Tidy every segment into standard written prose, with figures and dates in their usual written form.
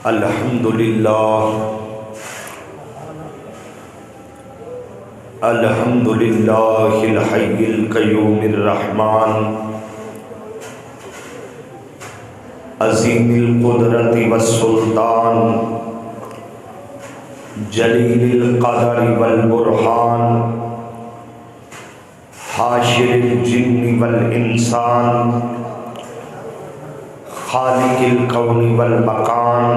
अल्हम्दुलिल्लाहिल हय्यिल क़य्यूमिर रहमान अज़ीमिल क़ुदरति वस्सुल्तान जलीलिल क़दरि वल बुरहान हाशिरिल जिन्नि वल इंसान खालिकिल कौनि वल मकान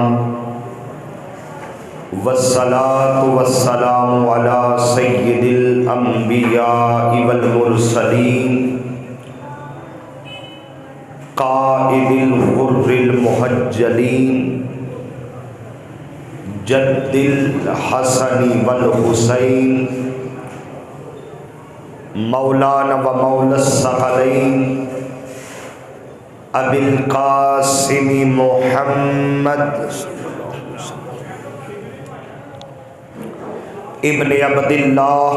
वस्सलातु वस्सलामु अला सय्यिदिल अंबियाइ वल मुरसलीन क़ाइदिल गुर्रिल मुहज्जलीन जद्दिल हसनी वल हुसैन मौलाना व मौलस सकलैन अबिल क़ासिम मुहम्मद इब्न अब्दिल्लाह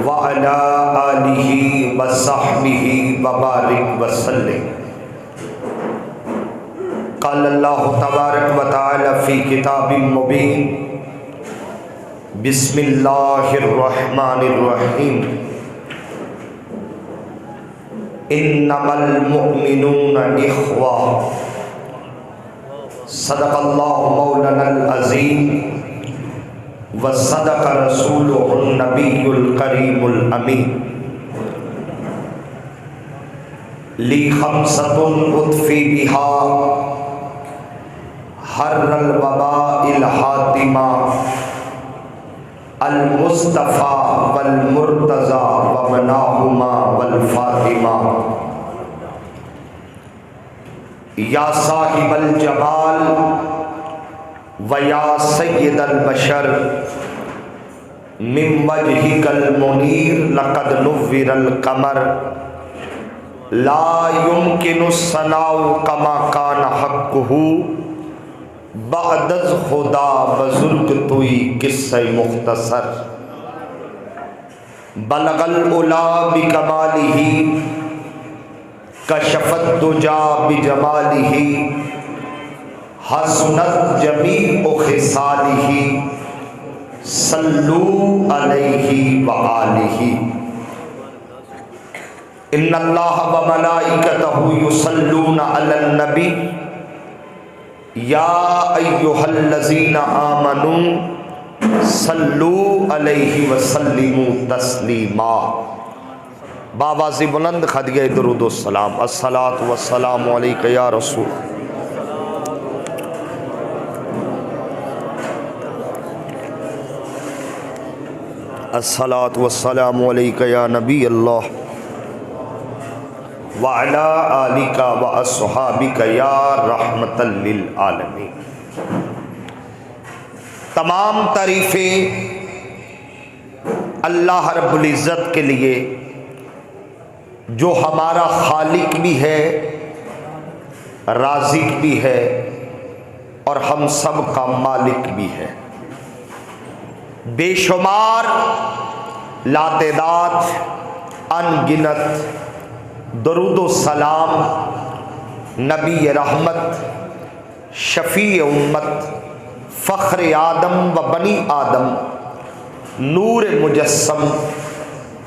व अला आलिहि व सहबिहि व बारिक व सल्लिम। क़ाल अल्लाहु तबारक व तआला फ़ी किताबिम मुबीन बिस्मिल्लाहिर रहमानिर रहीम इन्नमल मुअमिनूना इख़्वा सदक़ल्लाहु मौलानल अज़ीम व सदक़ रसूलुहुन नबियुल करीमुल अमीन। ली खम्सतुन उत्फ़ी बिहा हर्रल वबाइल हातिमा अल मुस्तफ़ा वल मुर्तज़ा व मनाहुमा वल फ़ातिमा। या साहिबल जमाल व या सय्यदल बशर मिन वजहिकल मुनीर लक़द नुव्विरल क़मर ला युमकिनु सनाउ कमा कान हक़्क़ुहु बअदज़ खुदा बुज़ुर्ग तुई किस्से मुख्तसर बलगल उला बिकमालिही कशफत दुजा बिजमालिही हसनत जमीउ खिसालिही सल्लू अलैहि व आलिही। इन्नल्लाह व मलाइकतहु युसल्लूना अलन नबी या अय्युहल्लज़ीना आमनू सल्लू अलैहि व सल्लिमू तस्लीमा। बावाज़ी बुलंद खदिए दुरूद व सलाम। अस्सलातु वस्सलामु अलैका या रसूल। अस्सलातु वस्सलामु अलैका या नबी अल्लाह व अला आलिका व अस्हाबिका या रहमतल लिल आलमीन। तमाम तारीफ़ें अल्लाह रब्बुल इज़्ज़त के लिए जो हमारा खालिक भी है, राज़िक भी है और हम सब का मालिक भी है। बेशुमार लातेदाद अनगिनत दरूदो सलाम नबी रहमत शफ़ी उम्मत फ़ख्र आदम व बनी आदम नूर मुजस्सम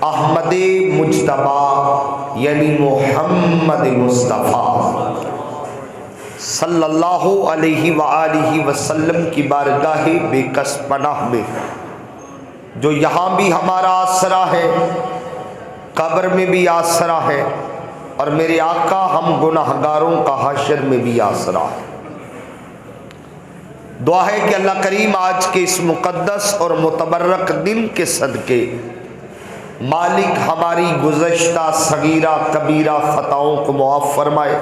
अहमद मुज्तबा यानी मोहम्मद मुस्तफ़ा सल्लल्लाहु अलैहि व आलिहि वसल्लम की बारगाह बेकस पनाह में जो यहाँ भी हमारा आसरा है, कब्र में भी आसरा है और मेरे आका हम गुनाहगारों का हशर में भी आसरा है। दुआ है कि अल्लाह करीम आज के इस मुक़द्दस और मुतबर्रक दिन के सदके मालिक हमारी गुज़श्ता सगीरा कबीरा ख़ताओं को मुआफ़ फरमाए,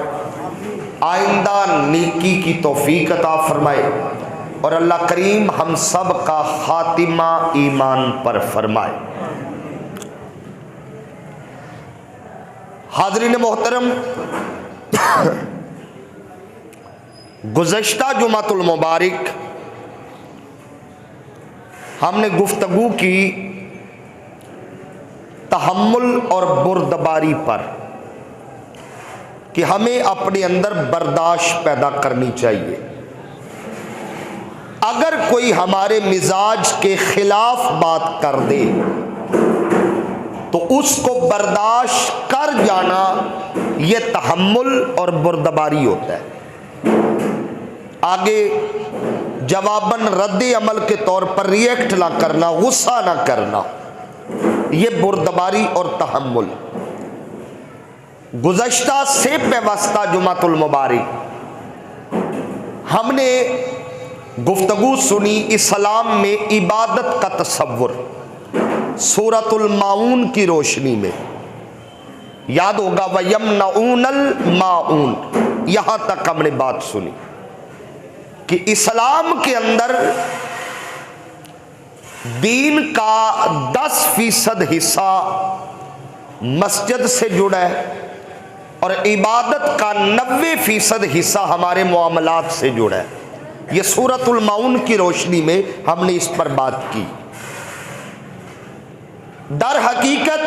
आइंदा नेकी की तौफ़ीक अता फरमाए और अल्लाह करीम हम सब का ख़ातिमा ईमान पर फरमाए। हाज़रीन मोहतरम, गुज़श्ता जुमातुल मुबारक हमने गुफ्तगू की तहम्मुल और बुर्दबारी पर कि हमें अपने अंदर बर्दाश्त पैदा करनी चाहिए। अगर कोई हमारे मिजाज के खिलाफ बात कर दे तो उसको बर्दाश्त कर जाना यह तहम्मुल और बुर्दबारी होता है। आगे जवाबन रद्द अमल के तौर पर रिएक्ट ना करना, गुस्सा ना करना, यह बुर्दबारी और तहम्मुल। गुज़श्ता से पेवस्ता जुमातुल मुबारक हमने गुफ्तगू सुनी इस्लाम में इबादत का तसव्वुर सूरतुल माऊन की रोशनी में। याद होगा वयमनऊनल माऊन, यहां तक हमने बात सुनी कि इस्लाम के अंदर दीन का 10% हिस्सा मस्जिद से जुड़ा है और इबादत का 90% हिस्सा हमारे मुआमलात से जुड़ा है। यह सूरतुल माऊन की रोशनी में हमने इस पर बात की। दर हकीकत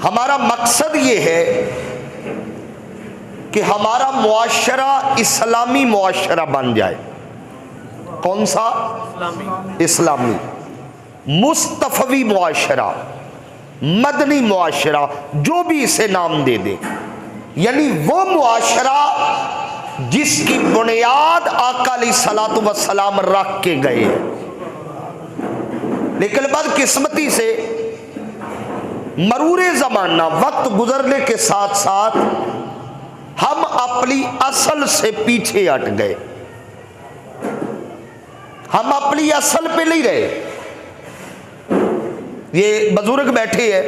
हमारा मकसद ये है कि हमारा मुआशरा इस्लामी मुआशरा बन जाए। कौन सा? इस्लामी, मुस्तफवी मुआशरा, मदनी मुआशरा, जो भी इसे नाम दे दे, यानी वो मुआशरा जिसकी बुनियाद आका अलैहिस्सलातु वस्सलाम रख के गए। लेकिन बदकिस्मती से मरूरे ज़माना वक्त गुजरने के साथ साथ हम अपनी असल से पीछे हट गए। हम अपनी असल पे नहीं रहे। ये बुजुर्ग बैठे हैं,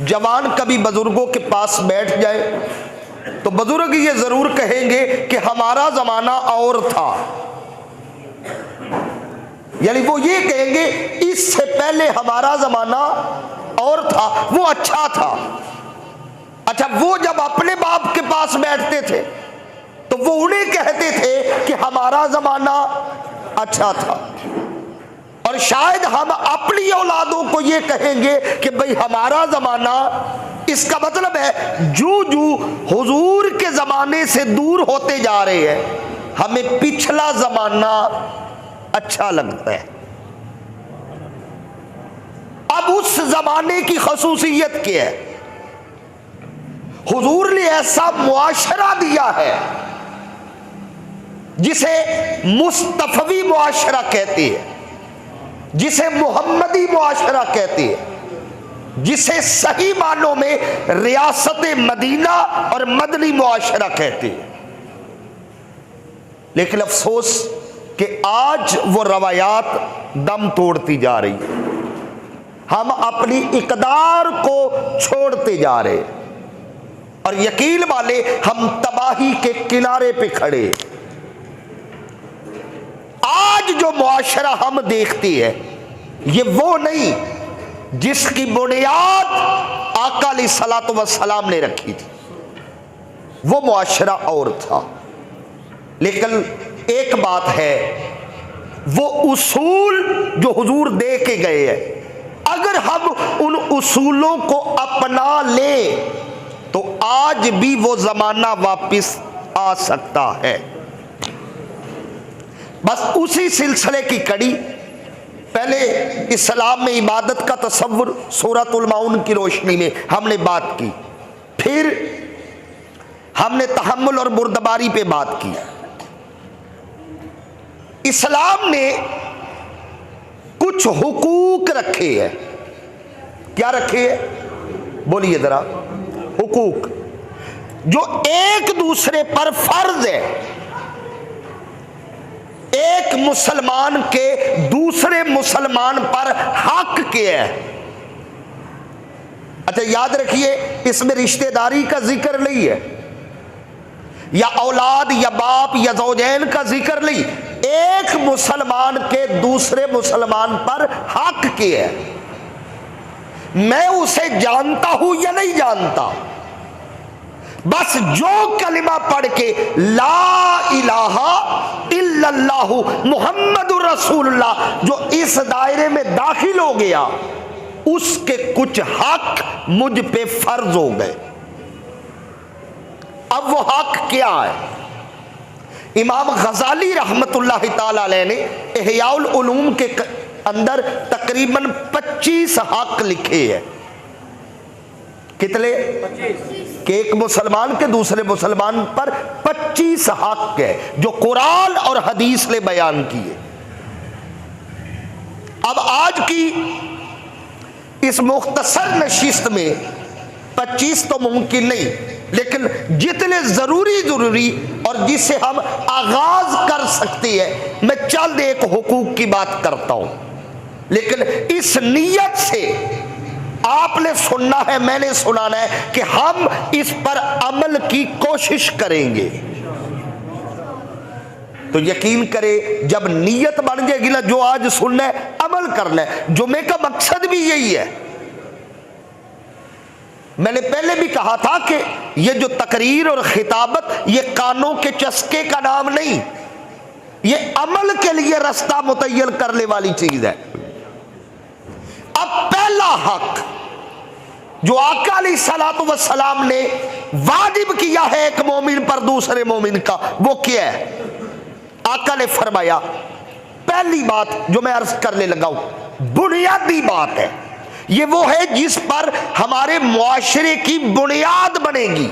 जवान कभी बुजुर्गों के पास बैठ जाए तो बुजुर्ग ये जरूर कहेंगे कि हमारा जमाना और था, यानी वो ये कहेंगे इससे पहले हमारा जमाना और था, वो अच्छा था। अच्छा, वो जब अपने बाप के पास बैठते थे तो वो उन्हें कहते थे कि हमारा जमाना अच्छा था, और शायद हम अपनी औलादों को ये कहेंगे कि भाई हमारा जमाना। इसका मतलब है जो जो हुजूर के जमाने से दूर होते जा रहे हैं, हमें पिछला जमाना अच्छा लगता है। अब उस जमाने की खसूसियत क्या है? हुजूर ने ऐसा मुआशरा दिया है जिसे मुस्तफवी मुआशरा कहते हैं, जिसे मुहम्मदी मुआशरा कहते हैं, जिसे सही मानों में रियासत मदीना और मदनी मुआशरा कहते हैं। लेकिन अफसोस कि आज वो रवायात दम तोड़ती जा रही है। हम अपनी इकदार को छोड़ते जा रहे हैं और यकीन वाले हम तबाही के किनारे पे खड़े। आज जो मुआशरा हम देखते हैं ये वो नहीं जिसकी बुनियाद आका अलैहिस्सलातु वस्सलाम ने रखी थी। वो मुआशरा और था। लेकिन एक बात है, वो उसूल जो हुजूर दे के गए हैं, अगर हम उन उसूलों को अपना लें तो आज भी वो जमाना वापस आ सकता है। बस उसी सिलसिले की कड़ी पहले इस्लाम में इबादत का तसव्वुर सूरतुल माऊन की रोशनी में हमने बात की, फिर हमने तहम्मुल और बुर्दबारी पे बात की। इस्लाम ने कुछ हुकूक रखे हैं। क्या रखे हैं? बोलिए जरा। हुकूक जो एक दूसरे पर फर्ज है, एक मुसलमान के दूसरे मुसलमान पर हक के है। अच्छा, याद रखिए, इसमें रिश्तेदारी का जिक्र नहीं है, या औलाद या बाप या ज़ौजैन का जिक्र नहीं। एक मुसलमान के दूसरे मुसलमान पर हक के है। मैं उसे जानता हूं या नहीं जानता, बस जो कलिमा पढ़ के ला इलाहा इल्लल्लाहु मुहम्मदुर रसूलुल्लाह जो इस दायरे में दाखिल हो गया, उसके कुछ हक मुझ पे फर्ज हो गए। अब वो हक क्या है? इमाम गजाली रहमतुल्लाह ताला अलैह ने इहयाउल उलूम के अंदर तकरीबन 25 हक लिखे हैं। कितने? कि एक मुसलमान के दूसरे मुसलमान पर 25 हक है जो कुरान और हदीस ने बयान किए। अब आज की इस मुख्तसर नशिस्त में 25 तो मुमकिन नहीं, लेकिन जितने जरूरी और जिससे हम आगाज कर सकते हैं, मैं चंद एक हुकूक की बात करता हूं, लेकिन इस नीयत से आपने सुनना है, मैंने सुनाना है कि हम इस पर अमल की कोशिश करेंगे। तो यकीन करें, जब नीयत बन जाएगी ना, जो आज सुनना है अमल करना है। जुमे का मकसद भी यही है। मैंने पहले भी कहा था कि ये जो तकरीर और खिताबत, ये कानों के चस्के का नाम नहीं, ये अमल के लिए रास्ता मुतय्यन करने वाली चीज है। अब पहला हक जो आका अलैहिस्सलातु वस्सलाम ने वाजिब किया है एक मोमिन पर दूसरे मोमिन का, वो क्या है? आका ने फरमाया, पहली बात जो मैं अर्ज करने लगा हूं, बुनियादी बात है, ये वो है जिस पर हमारे मुआशरे की बुनियाद बनेगी।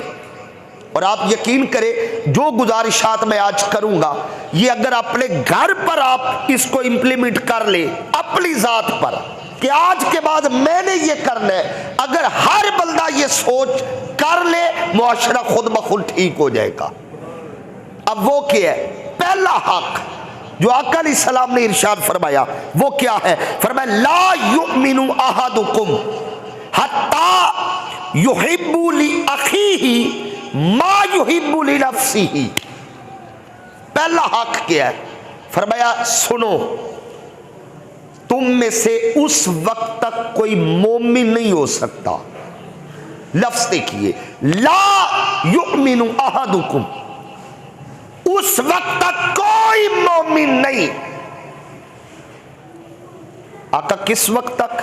और आप यकीन करें, जो गुजारिशात मैं आज करूंगा, ये अगर अपने घर पर आप इसको इंप्लीमेंट कर ले अपनी जात पर कि आज के बाद मैंने ये करना है, अगर हर बंदा ये सोच कर ले, मुआशरा खुद ब खुद ठीक हो जाएगा। अब वो क्या है? पहला हक जो आका अलैहिस्सलाम ने इरशाद फरमाया, वो क्या है? फरमाया, ला युमिनु अहदुकुम हत्ता युहिब्बु ली अखीही मा युहिब्बु ली नफ्सिही। पहला हक क्या है? फरमाया, सुनो, तुम में से उस वक्त तक कोई मोमिन नहीं हो सकता। लफ्ज देखिए, ला युमिनु अहदुकुम, उस वक्त तक कोई मोमिन नहीं। आका किस वक्त तक?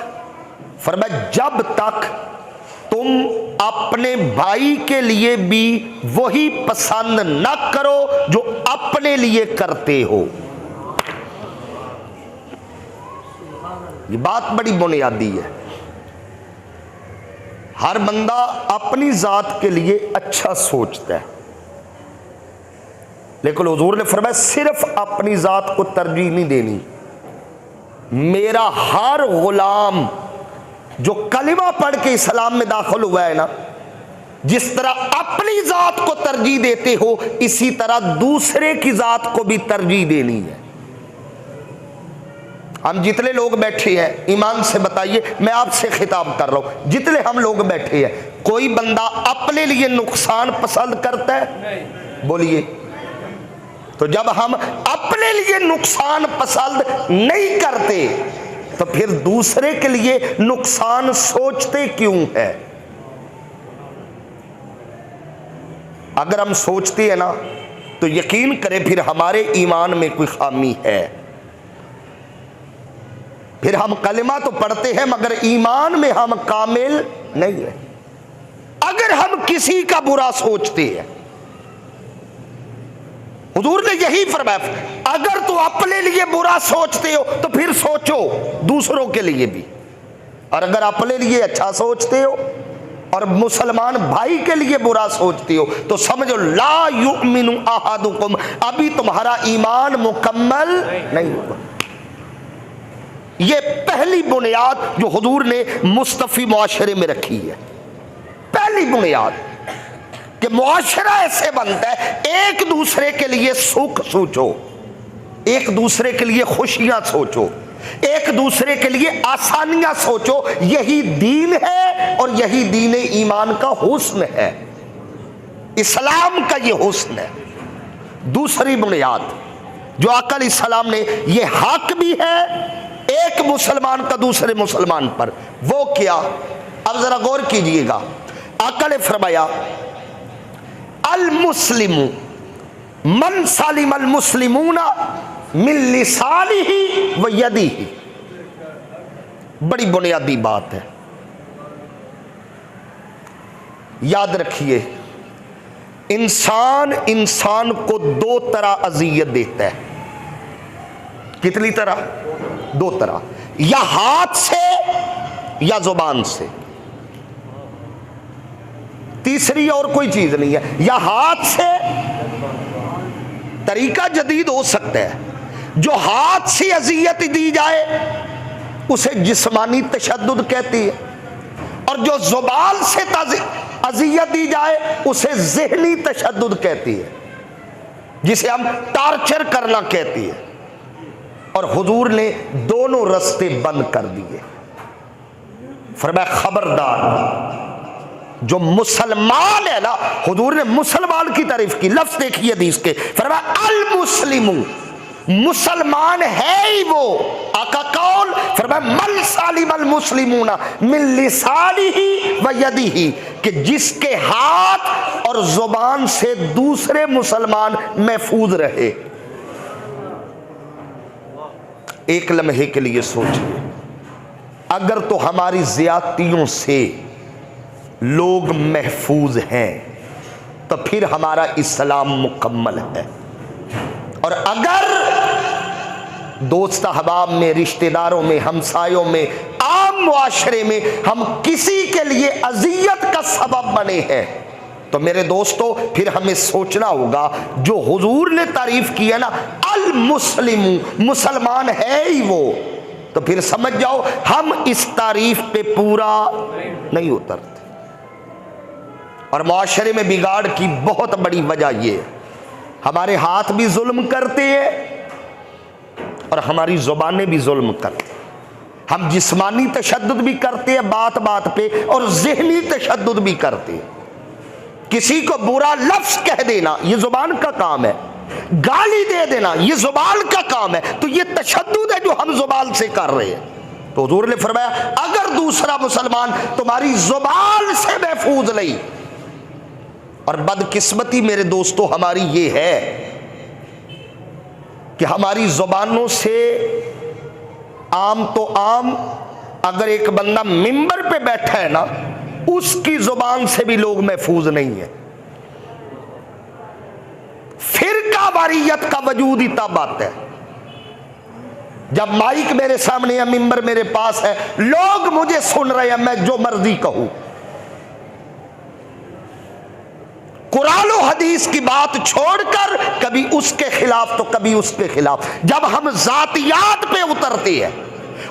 फरमाया, जब तक तुम अपने भाई के लिए भी वही पसंद न करो जो अपने लिए करते हो। ये बात बड़ी बुनियादी है। हर बंदा अपनी जात के लिए अच्छा सोचता है, लेकिन हुजूर ने फरमाया सिर्फ अपनी जात को तरजीह नहीं देनी। मेरा हर गुलाम जो कलिमा पढ़ के इस्लाम में दाखिल हुआ है ना, जिस तरह अपनी जात को तरजीह देते हो, इसी तरह दूसरे की जात को भी तरजीह देनी है। हम जितने लोग बैठे हैं, ईमान से बताइए, मैं आपसे खिताब कर रहा हूं, जितने हम लोग बैठे हैं, कोई बंदा अपने लिए नुकसान पसंद करता है? बोलिए। तो जब हम अपने लिए नुकसान पसंद नहीं करते, तो फिर दूसरे के लिए नुकसान सोचते क्यों है? अगर हम सोचते हैं ना, तो यकीन करें फिर हमारे ईमान में कोई खामी है। फिर हम कलिमा तो पढ़ते हैं मगर ईमान में हम कामिल नहीं है। अगर हम किसी का बुरा सोचते हैं, हुजूर ने यही फरमाया, अगर तू अपने लिए बुरा सोचते हो तो फिर सोचो दूसरों के लिए भी, और अगर अपने लिए अच्छा सोचते हो और मुसलमान भाई के लिए बुरा सोचते हो तो समझो ला युमिनु अहदुकुम, अभी तुम्हारा ईमान मुकम्मल नहीं हुआ। ये पहली बुनियाद जो हुजूर ने मुस्तफ़ी मुआशरे में रखी है। पहली बुनियाद कि मुआशरा ऐसे बनता है, एक दूसरे के लिए सुख सोचो, एक दूसरे के लिए खुशियां सोचो, एक दूसरे के लिए आसानियां सोचो। यही दीन है और यही दीन ईमान का हुस्न है, इस्लाम का ये हुस्न है। दूसरी बुनियाद जो आका अलैहिस्सलाम ने ये हक भी है एक मुसलमान का दूसरे मुसलमान पर, वो क्या? अब जरा गौर कीजिएगा, आका ने फरमाया, अल मुस्लिमु मन सलिम अल मुस्लिमूना मिन लिसानिही व यदिही। बड़ी बुनियादी बात है, याद रखिए। इंसान इंसान को दो तरह अजियत देता है। कितनी तरह? दो तरह, या हाथ से या जुबान से। तीसरी और कोई चीज नहीं है। या हाथ से, तरीका जदीद हो सकता है। जो हाथ से अजियत दी जाए उसे जिस्मानी तशद्दुद कहती है, और जो जुबान से अजियत दी जाए उसे ज़हनी तशद्दुद कहती है, जिसे हम टार्चर करना कहती है। और हुजूर ने दोनों रास्ते बंद कर दिए। फरमाया खबरदार, जो मुसलमान है ना, हुजूर ने मुसलमान की तारीफ की। लफ्ज देखिए हदीस के, फरमाया अल मुस्लिमु, मुसलमान है ही वो। आका कौन? फरमाया मल सालिमल मुस्लिमूना मिन लिसानिही व यदिही, कि जिसके हाथ और जुबान से दूसरे मुसलमान महफूज रहे। एक लम्हे के लिए सोचिए, अगर तो हमारी ज्यादतियों से लोग महफूज हैं तो फिर हमारा इस्लाम मुकम्मल है। और अगर दोस्त अहबाब में, रिश्तेदारों में, हमसायों में, आम मुआशरे में हम किसी के लिए अजियत का सबब बने हैं तो मेरे दोस्तों फिर हमें सोचना होगा, जो हुजूर ने तारीफ की है ना, अल मुस्लिमु, मुसलमान है ही वो, तो फिर समझ जाओ हम इस तारीफ पे पूरा नहीं उतरते। और मुआशरे में बिगाड़ की बहुत बड़ी वजह ये है, हमारे हाथ भी जुल्म करते हैं और हमारी जुबानें भी जुल्म करते हैं। हम जिस्मानी तशद्दुद भी करते हैं बात बात पे, और ज़हनी तशद्दुद भी करते हैं। किसी को बुरा लफ्ज कह देना ये जुबान का काम है, गाली दे देना ये जुबान का काम है, तो ये तशद्दुद है जो हम जुबान से कर रहे हैं। तो हुजूर ने फरमाया अगर दूसरा मुसलमान तुम्हारी जुबान से महफूज नहीं, और बदकिस्मती मेरे दोस्तों हमारी ये है कि हमारी जुबानों से आम तो आम, अगर एक बंदा मिंबर पे बैठा है ना, उसकी जुबान से भी लोग महफूज नहीं है। फिरका वारियत का वजूद ही तब आता है जब माइक मेरे सामने है, मिंबर मेरे पास है, लोग मुझे सुन रहे हैं, मैं जो मर्जी कहूं। कुरान और हदीस की बात छोड़कर कभी उसके खिलाफ तो कभी उसके खिलाफ। जब हम जातियात पे उतरते हैं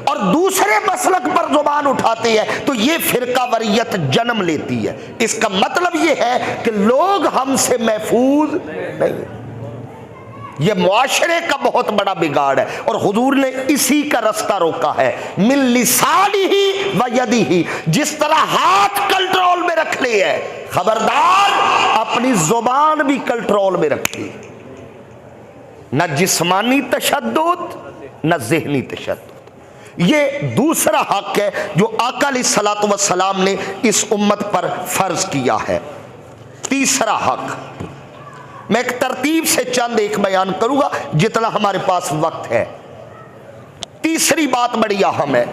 और दूसरे मसलक पर जुबान उठाते हैं तो ये फिरका वरियत जन्म लेती है। इसका मतलब ये है कि लोग हमसे महफूज नहीं। ये मुआशरे का बहुत बड़ा बिगाड़ है, और हुजूर ने इसी का रास्ता रोका है। मिन लिसानिही व यदिही, जिस तरह हाथ कंट्रोल में रख ले है, खबरदार अपनी जुबान भी कंट्रोल में रखी। न जिस्मानी तशद्दुद न ज़हनी तशद्दुद। ये दूसरा हक है जो आका अलैहिस्सलातु वस्सलाम ने इस उम्मत पर फर्ज किया है। तीसरा हक मैं एक तरतीब से चंद एक बयान करूंगा जितना हमारे पास वक्त है। तीसरी बात बड़ी अहम है,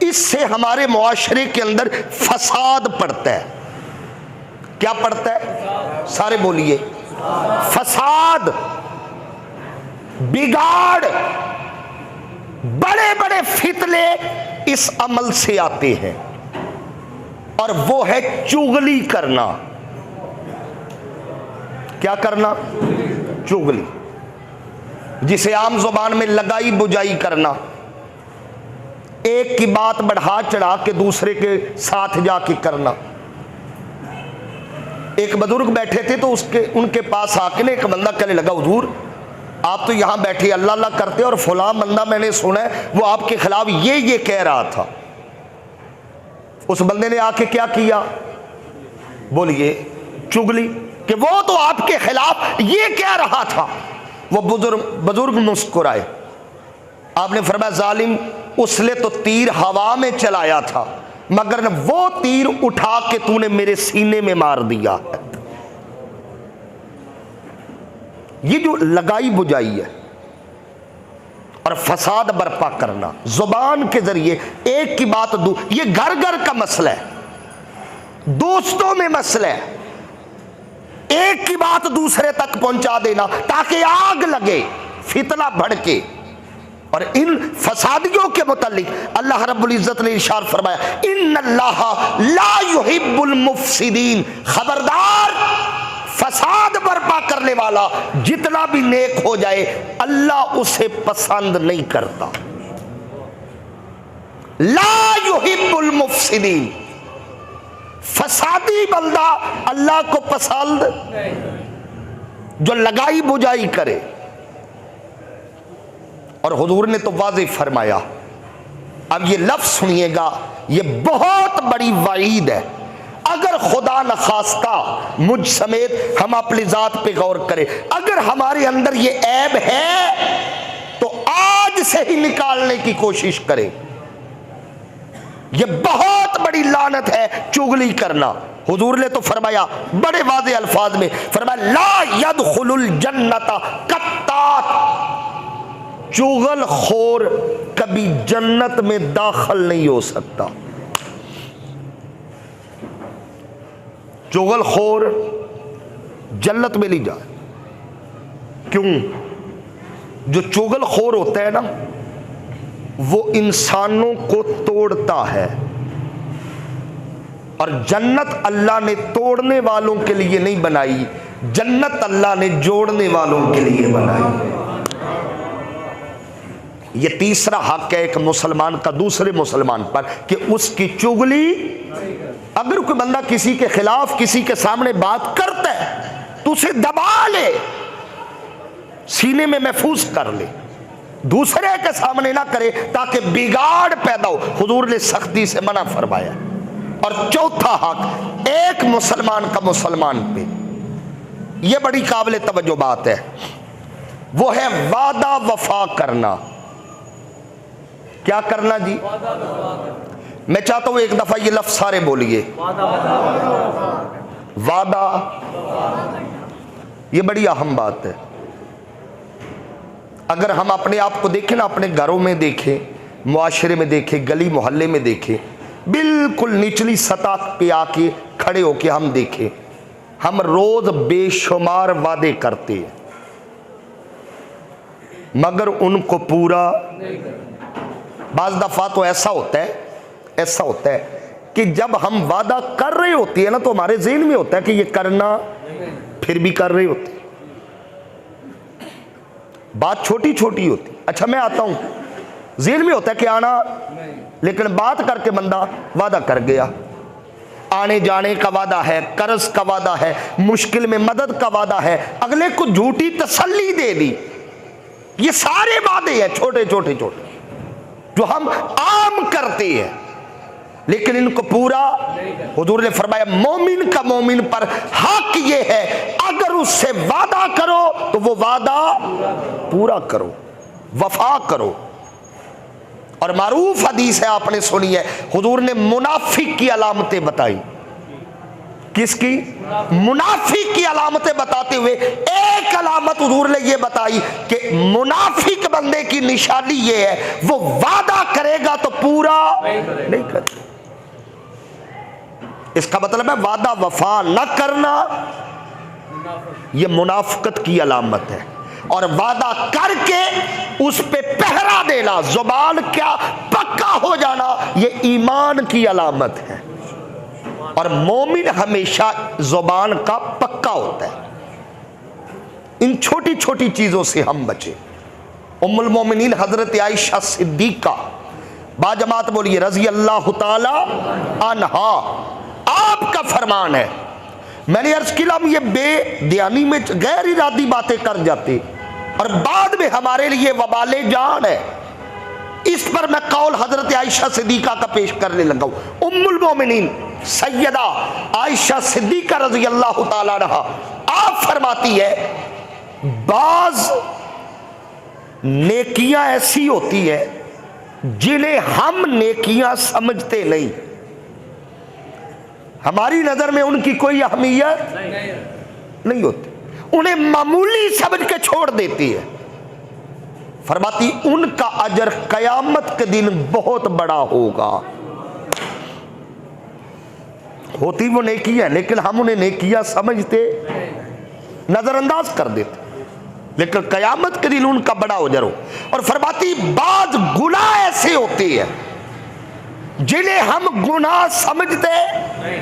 इससे हमारे मुआशरे के अंदर फसाद पड़ता है। क्या पड़ता है? सारे बोलिए। फसाद, बिगाड़, बड़े बड़े फितने इस अमल से आते हैं, और वो है चुगली करना। क्या करना? चुगली, जिसे आम जुबान में लगाई बुझाई करना। एक की बात बढ़ा चढ़ा के दूसरे के साथ जाके करना। एक बुजुर्ग बैठे थे तो उनके पास आके ने एक बंदा कहने लगा, हुजूर आप तो यहां बैठे अल्लाह अल्लाह करते और फलां बंदा मैंने सुना है वो आपके खिलाफ ये कह रहा था। उस बंदे ने आके क्या किया? बोलिए, चुगली, कि वो तो आपके खिलाफ ये कह रहा था। वो बुजुर्ग मुस्कुराए। आपने फरमाया, जालिम, उसने तो तीर हवा में चलाया था, मगर वो तीर उठा के तूने मेरे सीने में मार दिया है। ये जो लगाई बुझाई है और फसाद बर्पा करना जुबान के जरिए, एक की बात ये घर घर का मसला है, दोस्तों में मसला है, एक की बात दूसरे तक पहुंचा देना ताकि आग लगे, फितना भड़के। और इन फसादियों के मुतालिक अल्लाह रब्बुल इज्जत ने इरशाद फरमाया, इन्नल्लाह ला युहिब्बुल मुफसिदीन, खबरदार फसाद बर्पा करने वाला जितना भी नेक हो जाए अल्लाह उसे पसंद नहीं करता। ला युहिब्बुल मुफसिदीन, फसादी बंदा अल्लाह को पसंद जो लगाई बुझाई करे। और हुजूर ने तो वाज़ेह फरमाया, अब ये लफ्ज सुनिएगा, ये बहुत बड़ी वाईद है। अगर खुदा न खास्ता मुझ समेत हम अपनी जात पे गौर करें, अगर हमारे अंदर ये ऐब है तो आज से ही निकालने की कोशिश करें। ये बहुत बड़ी लानत है चुगली करना। हुजूर ने तो फरमाया बड़े वाज़ेह अल्फाज में, फरमाया ला यदखुलुल जन्नता कत्तात, चुगल खोर कभी जन्नत में दाखिल नहीं हो सकता। चुगल खोर जन्नत में नहीं जाए। क्यों? जो चुगल खोर होता है ना, वो इंसानों को तोड़ता है, और जन्नत अल्लाह ने तोड़ने वालों के लिए नहीं बनाई, जन्नत अल्लाह ने जोड़ने वालों के लिए बनाई। ये तीसरा हक है एक मुसलमान का दूसरे मुसलमान पर कि उसकी चुगली, अगर कोई बंदा किसी के खिलाफ किसी के सामने बात करता है तो उसे दबा ले, सीने में महफूज कर ले, दूसरे के सामने ना करे ताकि बिगाड़ पैदा हो। हुजूर ने सख्ती से मना फरमाया। और चौथा हक एक मुसलमान का मुसलमान पे, यह बड़ी काबिल तवज्जो बात है, वो है वादा वफा करना। क्या करना जी? मैं चाहता हूं एक दफा ये लफ्ज सारे बोलिए, वादा। ये बड़ी अहम बात है। अगर हम अपने आप को देखें ना, अपने घरों में देखें, मुआशरे में देखें, गली मोहल्ले में देखें, बिल्कुल निचली सतह पे आके खड़े होके हम देखें, हम रोज बेशुमार वादे करते हैं मगर उनको पूरा। बाज़ दफ़ा तो ऐसा होता है कि जब हम वादा कर रहे होते हैं ना तो हमारे ज़हन में होता है कि ये करना, फिर भी कर रहे होते। बात छोटी छोटी होती। अच्छा मैं आता हूं, ज़हन में होता है कि आना, लेकिन बात करके बंदा वादा कर गया, आने जाने का वादा है, कर्ज का वादा है, मुश्किल में मदद का वादा है, अगले को झूठी तसल्ली दे दी। ये सारे वादे हैं छोटे छोटे छोटे जो हम आम करते हैं, लेकिन इनको पूरा। हुजूर ने फरमाया मोमिन का मोमिन पर हक ये है, अगर उससे वादा करो तो वो वादा पूरा करो, वफा करो। और मारूफ हदीस है, आपने सुनी है, हुजूर ने मुनाफिक की अलामतें बताई। किसकी? मुनाफिक की अलामतें बताते हुए एक अलामत हुजूर ने यह बताई कि मुनाफिक बंदे की निशानी यह है, वो वादा करेगा तो पूरा नहीं करेगा। इसका मतलब है वादा वफा न करना, यह मुनाफिकत की अलामत है। और वादा करके उस पे पहरा देना, जुबान क्या पक्का हो जाना, यह ईमान की अलामत है। और मोमिन हमेशा जुबान का पक्का होता है। इन छोटी छोटी चीजों से हम बचे। उम्मुल मोमिनीन हजरत आयशा सिद्दीका बाजमात बोलिए रजी अल्लाह ताला अन्हा, आपका फरमान है, मैंने अर्ज किया हम ये बेदयानी में गैर इरादी बातें कर जाते और बाद में हमारे लिए वबाले जान है। इस पर मैं कौल हजरत आयशा सिद्दीका का पेश करने लगा हूं। उम्मुल मोमिनीन सैयदा आयशा सिद्दीका रज़ी अल्लाह ताला अन्हा, आप फरमाती है बाज नेकियां ऐसी होती है जिन्हें हम नेकियां समझते नहीं, हमारी नजर में उनकी कोई अहमियत नहीं होती, उन्हें मामूली समझ के छोड़ देती है। फरमाती उनका अजर कयामत के दिन बहुत बड़ा होगा। होती वो नेकी है लेकिन हम उन्हें नेकियां समझते नजरअंदाज कर देते, लेकिन कयामत के दिन उनका बड़ा उजर हो। और फरमाती बाज गुनाह ऐसे होते हैं जिन्हें हम गुनाह समझते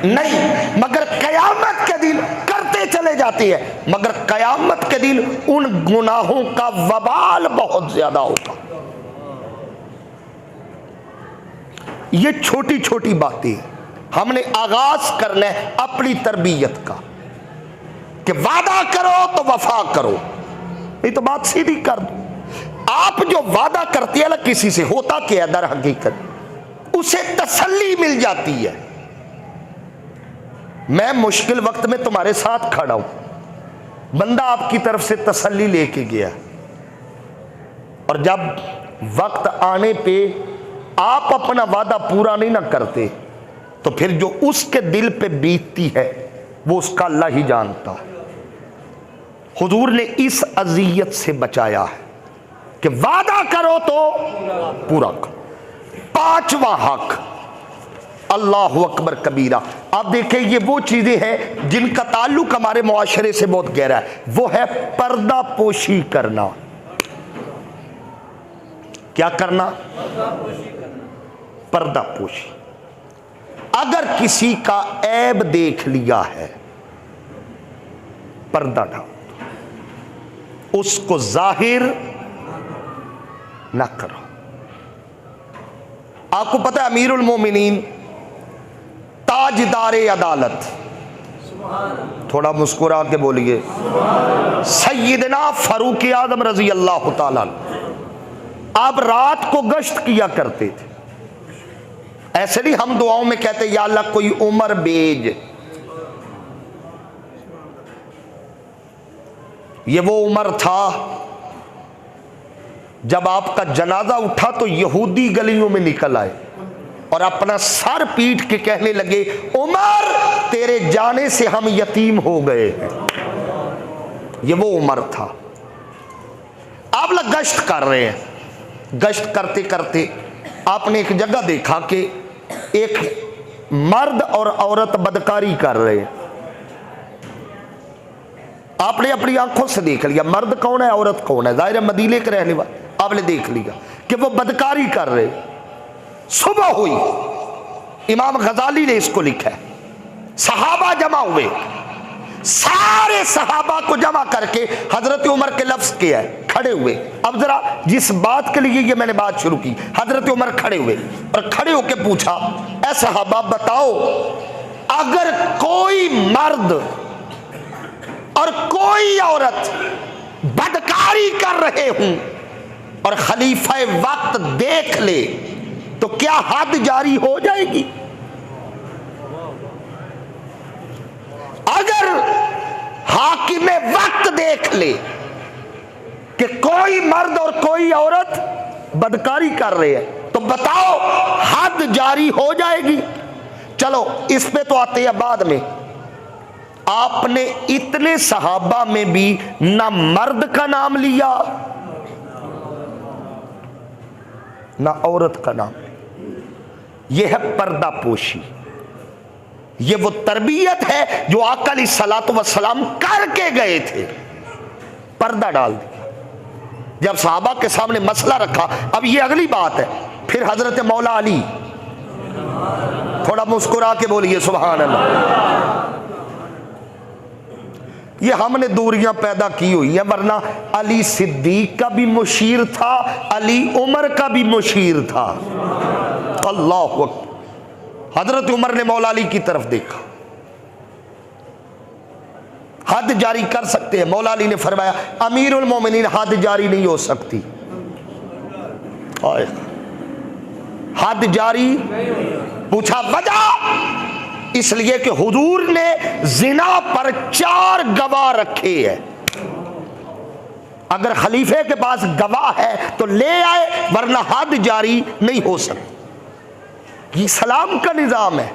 नहीं, मगर कयामत के दिन करते चले जाते हैं, मगर कयामत के दिन उन गुनाहों का वबाल बहुत ज्यादा होगा। ये छोटी छोटी बातें हमने आगाज करना है अपनी तरबियत का, कि वादा करो तो वफा करो, नहीं तो बात सीधी कर दो। आप जो वादा करते हैं ना किसी से, होता क्या दर हकीकत उसे तसल्ली मिल जाती है, मैं मुश्किल वक्त में तुम्हारे साथ खड़ा हूं, बंदा आपकी तरफ से तसल्ली लेके गया, और जब वक्त आने पे आप अपना वादा पूरा नहीं ना करते, तो फिर जो उसके दिल पे बीतती है वो उसका अल्लाह ही जानता है। हुजूर ने इस अजियत से बचाया है कि वादा करो तो पूरा करो। पांचवा हक अल्लाहु अकबर कबीरा। आप देखें ये वो चीजें हैं जिनका ताल्लुक हमारे मुआशरे से बहुत गहरा है, वो है पर्दा पोशी करना। क्या करना? पर्दा पोशी। अगर किसी का ऐब देख लिया है, पर्दा डाल, उसको जाहिर ना करो। आपको पता है अमीरुल मोमिनीन ताजदारे अदालत, थोड़ा मुस्कुरा के बोलिए, सैयदना फारूक आजम रजी अल्लाह ताला आप रात को गश्त किया करते थे। ऐसे नहीं हम दुआओं में कहते या अल्लाह कोई उम्र भेज, ये वो उम्र था जब आपका जनाजा उठा तो यहूदी गलियों में निकल आए और अपना सर पीट के कहने लगे उमर तेरे जाने से हम यतीम हो गए हैं। ये वो उम्र था। आप लोग गश्त कर रहे हैं, गश्त करते करते आपने एक जगह देखा कि एक मर्द और औरत बदकारी कर रहे हैं। आपने अपनी आंखों से देख लिया मर्द कौन है औरत कौन है, जाहिर है मदीने के रहने वाले। आपने देख लिया कि वो बदकारी कर रहे। सुबह हुई, इमाम गजाली ने इसको लिखा है, सहाबा जमा हुए, सारे सहाबा को जमा करके हजरत उमर के लफ्ज किया है, खड़े हुए। अब जरा जिस बात के लिए ये मैंने बात शुरू की, हजरत उमर खड़े हुए और खड़े होकर पूछा, ऐ सहाबा बताओ अगर कोई मर्द और कोई औरत बदकारी कर रहे हूं और खलीफा वक्त देख ले तो क्या हद जारी हो जाएगी? अगर हाकिम वक्त देख ले कि कोई मर्द और कोई औरत बदकारी कर रहे हैं तो बताओ हद जारी हो जाएगी? चलो इस पे तो आते हैं बाद में। आपने इतने सहाबा में भी ना मर्द का नाम लिया ना औरत का नाम। यह है पर्दा पोशी। ये वो तरबियत है जो आका अलैहिस्सलातु वस्सलाम करके गए थे, पर्दा डाल दिया। जब सहाबा के सामने मसला रखा, अब ये अगली बात है, फिर हजरत मौला अली, थोड़ा मुस्कुरा के बोलिए सुभान अल्लाह। ये हमने दूरियां पैदा की हुई है, वरना अली सिद्दीक का भी मुशीर था, अली उमर का भी मुशीर था। अल्लाह अकबर। हजरत उमर ने मौला अली की तरफ देखा, हद जारी कर सकते हैं। मौला अली ने फरमाया अमीरुल मोमिनीन हद जारी नहीं हो सकती। हद जारी पूछा वजह, इसलिए कि हुजूर ने जिना पर 4 गवाह रखे हैं। अगर खलीफे के पास गवाह है तो ले आए, वरना हद जारी नहीं हो सकती। ये सलाम का निजाम है।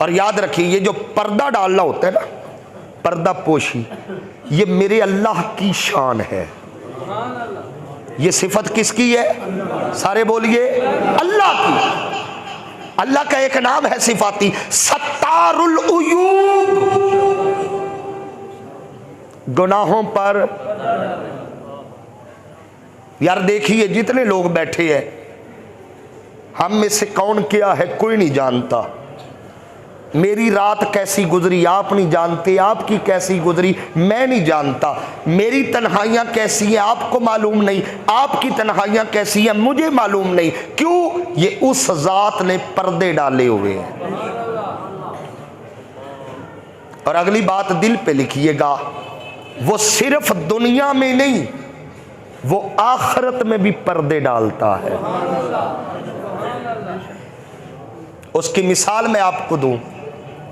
और याद रखिए ये जो पर्दा डालना होता है ना, पर्दा पोशी, ये मेरे अल्लाह की शान है। ये सिफत किसकी है? सारे बोलिए अल्लाह की। अल्लाह का एक नाम है सिफाती, सत्तार सत्तारुल उयूब, गुनाहों पर। यार देखिए जितने लोग बैठे हैं, हम में से कौन क्या है कोई नहीं जानता। मेरी रात कैसी गुजरी आप नहीं जानते, आपकी कैसी गुजरी मैं नहीं जानता। मेरी तन्हाइयाँ कैसी हैं आपको मालूम नहीं, आपकी तन्हाइयाँ कैसी हैं मुझे मालूम नहीं। क्यों? ये उस ज़ात ने पर्दे डाले हुए हैं। और अगली बात दिल पे लिखिएगा, वो सिर्फ दुनिया में नहीं, वो आखिरत में भी पर्दे डालता है। उसकी मिसाल मैं आपको दूं,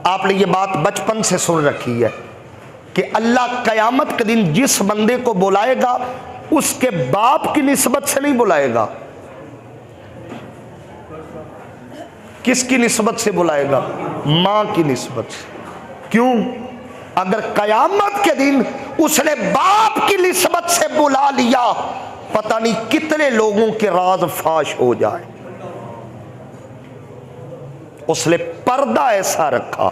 आपने ये बात बचपन से सुन रखी है कि अल्लाह कयामत के दिन जिस बंदे को बुलाएगा उसके बाप की निस्बत से नहीं बुलाएगा। किसकी निस्बत से बुलाएगा? मां की निस्बत से। क्यों? अगर कयामत के दिन उसने बाप की निस्बत से बुला लिया, पता नहीं कितने लोगों के राज फाश हो जाए। उसने पर्दा ऐसा रखा,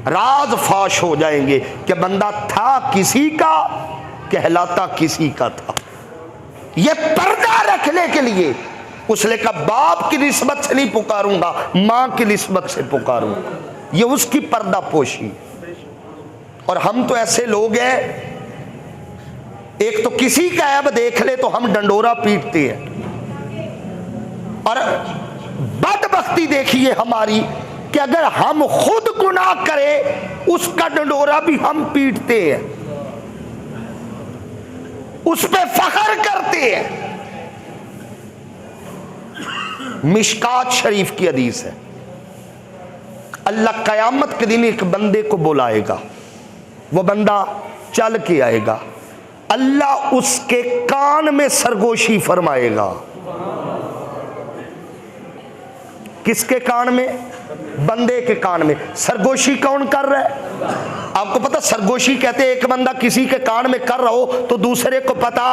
राज फाश हो जाएंगे कि बंदा था किसी का, कहलाता किसी का था। यह पर्दा रखने के लिए उसने कहा बाप की निस्बत से नहीं पुकारूंगा, मां की निस्बत से पुकारूंगा। ये उसकी पर्दा पोशी। और हम तो ऐसे लोग हैं, एक तो किसी का ऐब देख ले तो हम डंडोरा पीटते हैं, और बदबख्ती देखिए हमारी कि अगर हम खुद गुनाह करें उसका डंडोरा भी हम पीटते हैं, उस पे फख्र करते हैं। मिशकात शरीफ की हदीस है, अल्लाह कयामत के दिन एक बंदे को बुलाएगा, वो बंदा चल के आएगा, अल्लाह उसके कान में सरगोशी फरमाएगा। किसके कान में? बंदे के कान में। सरगोशी कौन कर रहा है? आपको पता सरगोशी कहते हैं एक बंदा किसी के कान में कर रहा हो तो दूसरे को पता,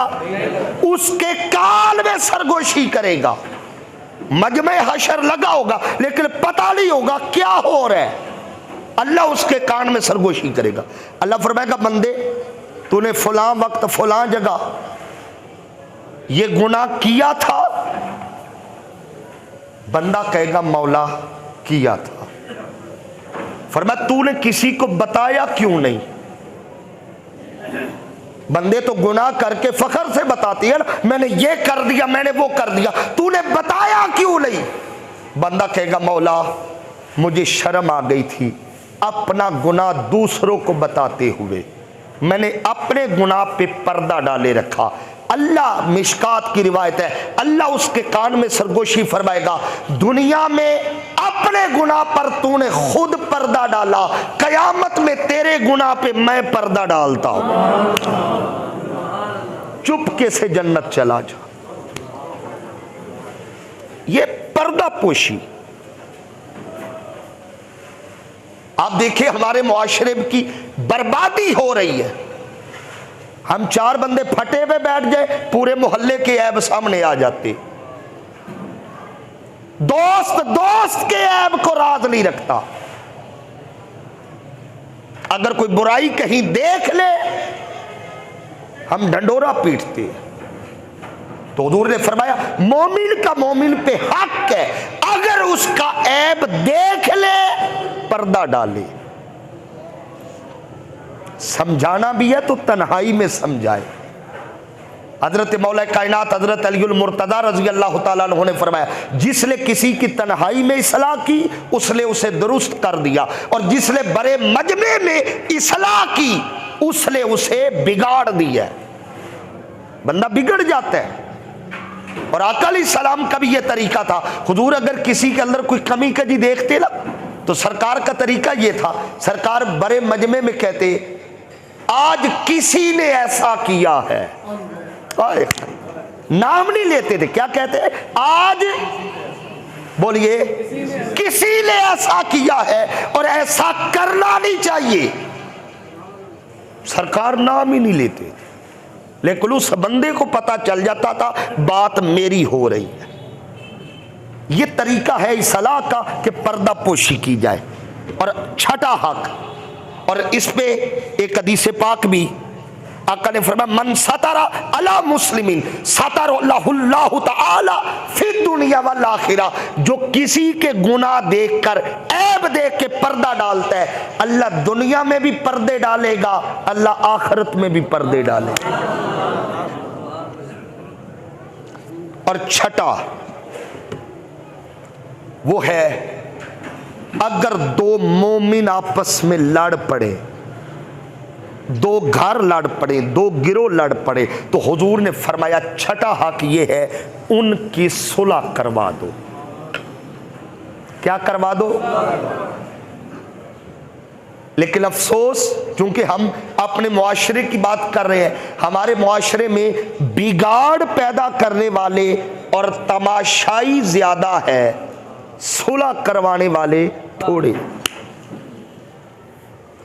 उसके कान में सरगोशी करेगा। मजमे हशर लगा होगा लेकिन पता नहीं होगा क्या हो रहा है। अल्लाह उसके कान में सरगोशी करेगा। अल्लाह फरमाएगा बंदे तूने फलां वक्त फलां जगह ये गुनाह किया था? बंदा कहेगा मौला किया था। फरमाया तूने किसी को बताया क्यों नहीं? बंदे तो गुनाह करके फखर से बताती है ना, मैंने ये कर दिया, मैंने वो कर दिया, तूने बताया क्यों नहीं? बंदा कहेगा मौला मुझे शर्म आ गई थी अपना गुनाह दूसरों को बताते हुए, मैंने अपने गुनाह पे पर्दा डाले रखा। अल्लाह, मिशकात की रिवायत है, अल्लाह उसके कान में सरगोशी फरमाएगा दुनिया में अपने गुनाह पर तूने खुद पर्दा डाला, कयामत में तेरे गुनाह पे मैं पर्दा डालता हूं, चुपके से जन्नत चला जा। ये पर्दा पोशी। आप देखिए हमारे मुआशरे की बर्बादी हो रही है। हम चार बंदे फटे हुए बैठ जाए, पूरे मोहल्ले के ऐब सामने आ जाते। दोस्त दोस्त के ऐब को राज नहीं रखता। अगर कोई बुराई कहीं देख ले हम ढंडोरा पीटते। तो हुजूर ने फरमाया मोमिन का मोमिन पे हक है, अगर उसका ऐब देख ले पर्दा डाले। समझाना भी है तो तन्हाई में समझाए। हजरत मौला कायनात हजरत अलीउल मुर्तदा रज़ी अल्लाह तआला अन्हु ने फरमाया जिसने किसी की तन्हाई में इस्लाह की उसने उसे दुरुस्त कर दिया, और जिसने बड़े मजमे में इस्लाह की उसने उसे बिगाड़ दिया। बंदा बिगड़ जाता है। और आका अलैहिस्सलाम का भी यह तरीका था। हुजूर अगर किसी के अंदर कोई कमी कजी देखते ना तो सरकार का तरीका यह था, सरकार बड़े मजमे में कहते आज किसी ने ऐसा किया है, नाम नहीं लेते थे, क्या कहते हैं? आज बोलिए किसी ने ऐसा किया है और ऐसा करना नहीं चाहिए। सरकार नाम ही नहीं लेते, लेकिन उस बंदे को पता चल जाता था बात मेरी हो रही है। ये तरीका है इस्लाह का कि पर्दा पोशी की जाए। और छठा हक, और इस पे एक हदीस पाक भी आका ने फरमाया, मन सतरा अला मुस्लिमिन सतरल्लाहु तआला फी दुनिया वल आखिरा, जो किसी के गुनाह देखकर, ऐब देख के पर्दा डालता है, अल्लाह दुनिया में भी पर्दे डालेगा, अल्लाह आखिरत में भी पर्दे डालेगा। और छठा वो है, अगर दो मोमिन आपस में लड़ पड़े, दो घर लड़ पड़े, दो गिरोह लड़ पड़े, तो हुजूर ने फरमाया छठा हक ये है, उनकी सुलह करवा दो। क्या करवा दो? लेकिन अफसोस, क्योंकि हम अपने मुआशरे की बात कर रहे हैं, हमारे मुआशरे में बिगाड़ पैदा करने वाले और तमाशाई ज्यादा है, सुलह करवाने वाले थोड़े।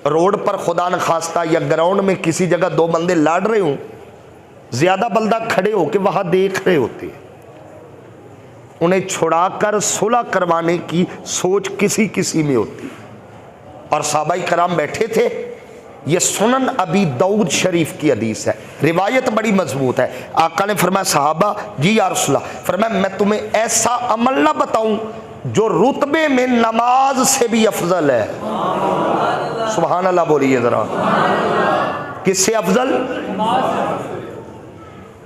रोड पर खुदा न खास्ता या ग्राउंड में किसी जगह दो बंदे लड़ रहे हों, ज्यादा बंदा खड़े होके वहां देख रहे होते हैं, उन्हें छुड़ाकर सुलह करवाने की सोच किसी किसी में होती। और सहाबाई कराम बैठे थे, ये सुनन अबी दाऊद शरीफ की हदीस है, रिवायत बड़ी मजबूत है। आका ने फरमाया, सहाबा जी या रसूलल्लाह, फरमाया मैं तुम्हें ऐसा अमल ना बताऊं जो रुतबे में नमाज से भी अफजल है। सुभान अल्लाह बोलिए जरा, किससे अफजल?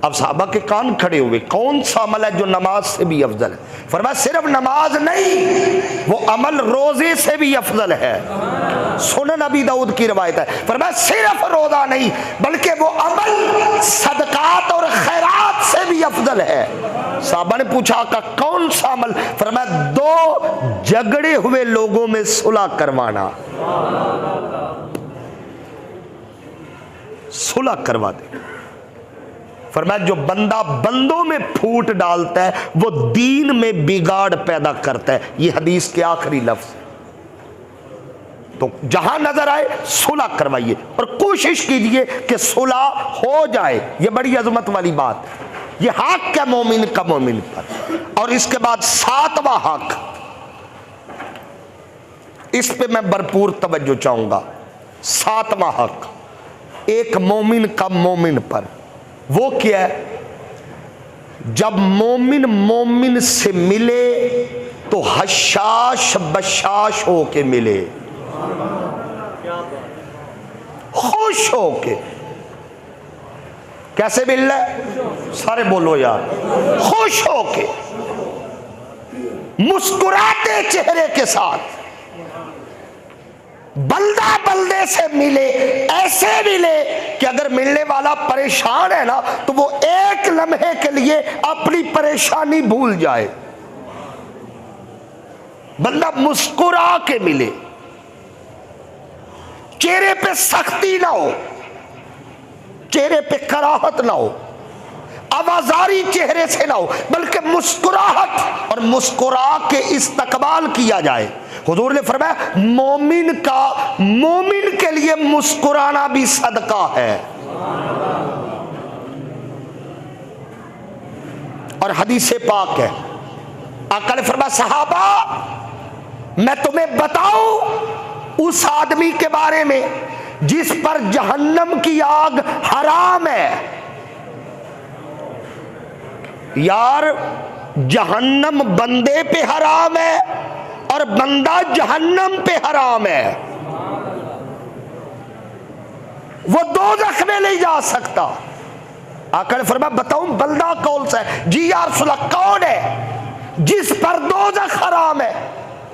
अब साहबा के कान खड़े हुए, कौन सा अमल है जो नमाज से भी अफजल है? फरमाया सिर्फ नमाज नहीं, वो अमल रोजे से भी अफजल है। सुनन नबी दाऊद की रवायत है। फरमाया सिर्फ रोजा नहीं, बल्कि वो अमल सदकात और खैरात से भी अफजल है। साहबा ने पूछा का कौन सा अमल? फरमाया दो झगड़े हुए लोगों में सुलह करवाना। सुलह करवा दे। फरमाया जो बंदा बंदों में फूट डालता है वो दीन में बिगाड़ पैदा करता है। ये हदीस के आखिरी लफ्ज। तो जहां नजर आए सुलह करवाइए और कोशिश कीजिए कि सुलह हो जाए। ये बड़ी अजमत वाली बात है। ये हक क्या मोमिन का मोमिन पर। और इसके बाद सातवां हक, इस पे मैं भरपूर तवज्जो चाहूंगा। सातवां हक एक मोमिन का मोमिन पर, वो क्या है? जब मोमिन मोमिन से मिले तो हशाश बशाश होके मिले, खुश होके। कैसे मिल रहा है? सारे बोलो यार। खुश होके, मुस्कुराते चेहरे के साथ, बंदा बंदे से मिले, ऐसे मिले कि अगर मिलने वाला परेशान है ना तो वो एक लम्हे के लिए अपनी परेशानी भूल जाए। बंदा मुस्कुरा के मिले, चेहरे पे सख्ती ना हो, चेहरे पे कराहत ना हो, आवाजारी चेहरे से ना हो, बल्कि मुस्कुराहट और मुस्कुरा के इस्तकबाल किया जाए। हुजूर ने फरमाया मोमिन का मोमिन के लिए मुस्कुराना भी सदका है। और हदीस पाक है, आका ने फरमाया सहाबा मैं तुम्हें बताऊं उस आदमी के बारे में जिस पर जहन्नम की आग हराम है। यार जहन्नम बंदे पे हराम है और बंदा जहन्नम पे हराम है। वो दोज़ख में नहीं जा सकता। आका ने फरमाया बताऊं बंदा कौन सा है? जी या रसूलल्लाह कौन है जिस पर दोज़ख हराम है,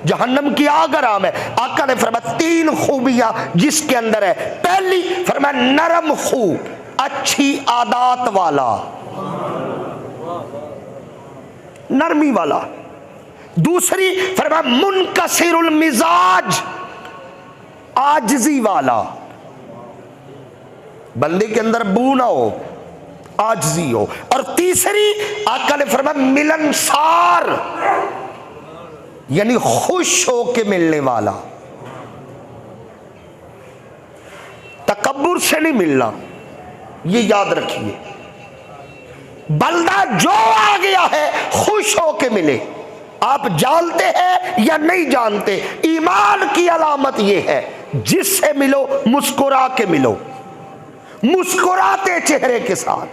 जहन्नम की आग हराम है? आका ने फरमाया तीन खूबियां जिसके अंदर है। पहली फरमाया नरम खू, अच्छी आदत वाला, नरमी वाला। दूसरी फरमाया मुनकसिरुल मिजाज, आजिजी वाला, बंदे के अंदर बू ना हो, आजिजी हो। और तीसरी आका ने फरमाया मिलनसार, यानी खुश हो के मिलने वाला, तकब्बुर से नहीं मिलना। ये याद रखिए, बंदा जो आ गया है खुश हो के मिले, आप जानते हैं या नहीं जानते, ईमान की अलामत यह है, जिससे मिलो मुस्कुरा के मिलो, मुस्कुराते चेहरे के साथ।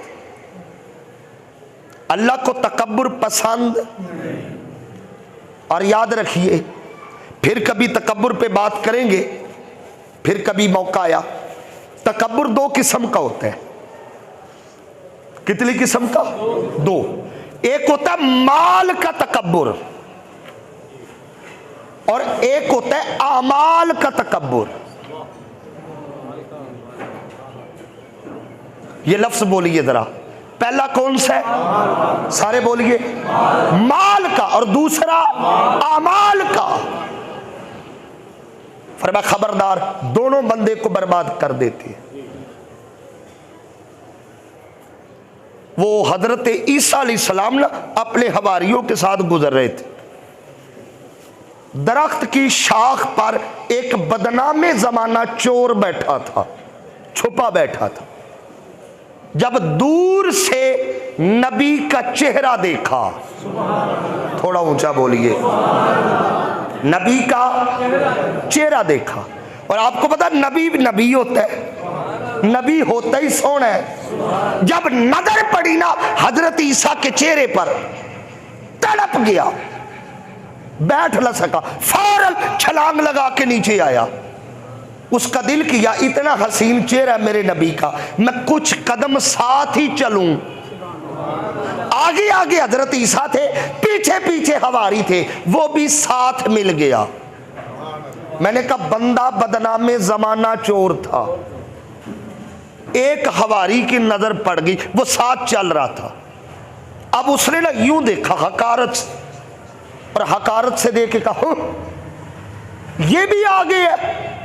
अल्लाह को तकब्बुर पसंद। और याद रखिए, फिर कभी तकब्बुर पे बात करेंगे, फिर कभी मौका आया। तकब्बुर दो किस्म का होता है। कितनी किस्म का? दो। एक होता है माल का तकब्बुर और एक होता है आमाल का तकब्बुर। ये लफ्ज बोलिए जरा, पहला कौन सा है? सारे बोलिए। माल का। और दूसरा आमाल का। फरमाया खबरदार, दोनों बंदे को बर्बाद कर देती है। वो हजरत ईसा अलैहिस्सलाम ना अपने हवारियों के साथ गुजर रहे थे। दरख्त की शाख पर एक बदनामे जमाना चोर बैठा था, छुपा बैठा था। जब दूर से नबी का चेहरा देखा, थोड़ा ऊंचा बोलिए, नबी का चेहरा देखा। और आपको पता नबी नबी होता है, नबी होता ही सोना है। जब नजर पड़ी ना हजरत ईसा के चेहरे पर, तड़प गया, बैठ न सका, फौरन छलांग लगा के नीचे आया। उसका दिल किया, इतना हसीन चेहरा मेरे नबी का, मैं कुछ कदम साथ ही चलूं। आगे आगे हजरत ईसा थे, पीछे पीछे हवारी थे, वो भी साथ मिल गया। मैंने कहा बंदा बदनामे जमाना चोर था, एक हवारी की नजर पड़ गई, वो साथ चल रहा था। अब उसने ना यूं देखा हकारत से, और हकारत से देख के कहा ये भी आगे है।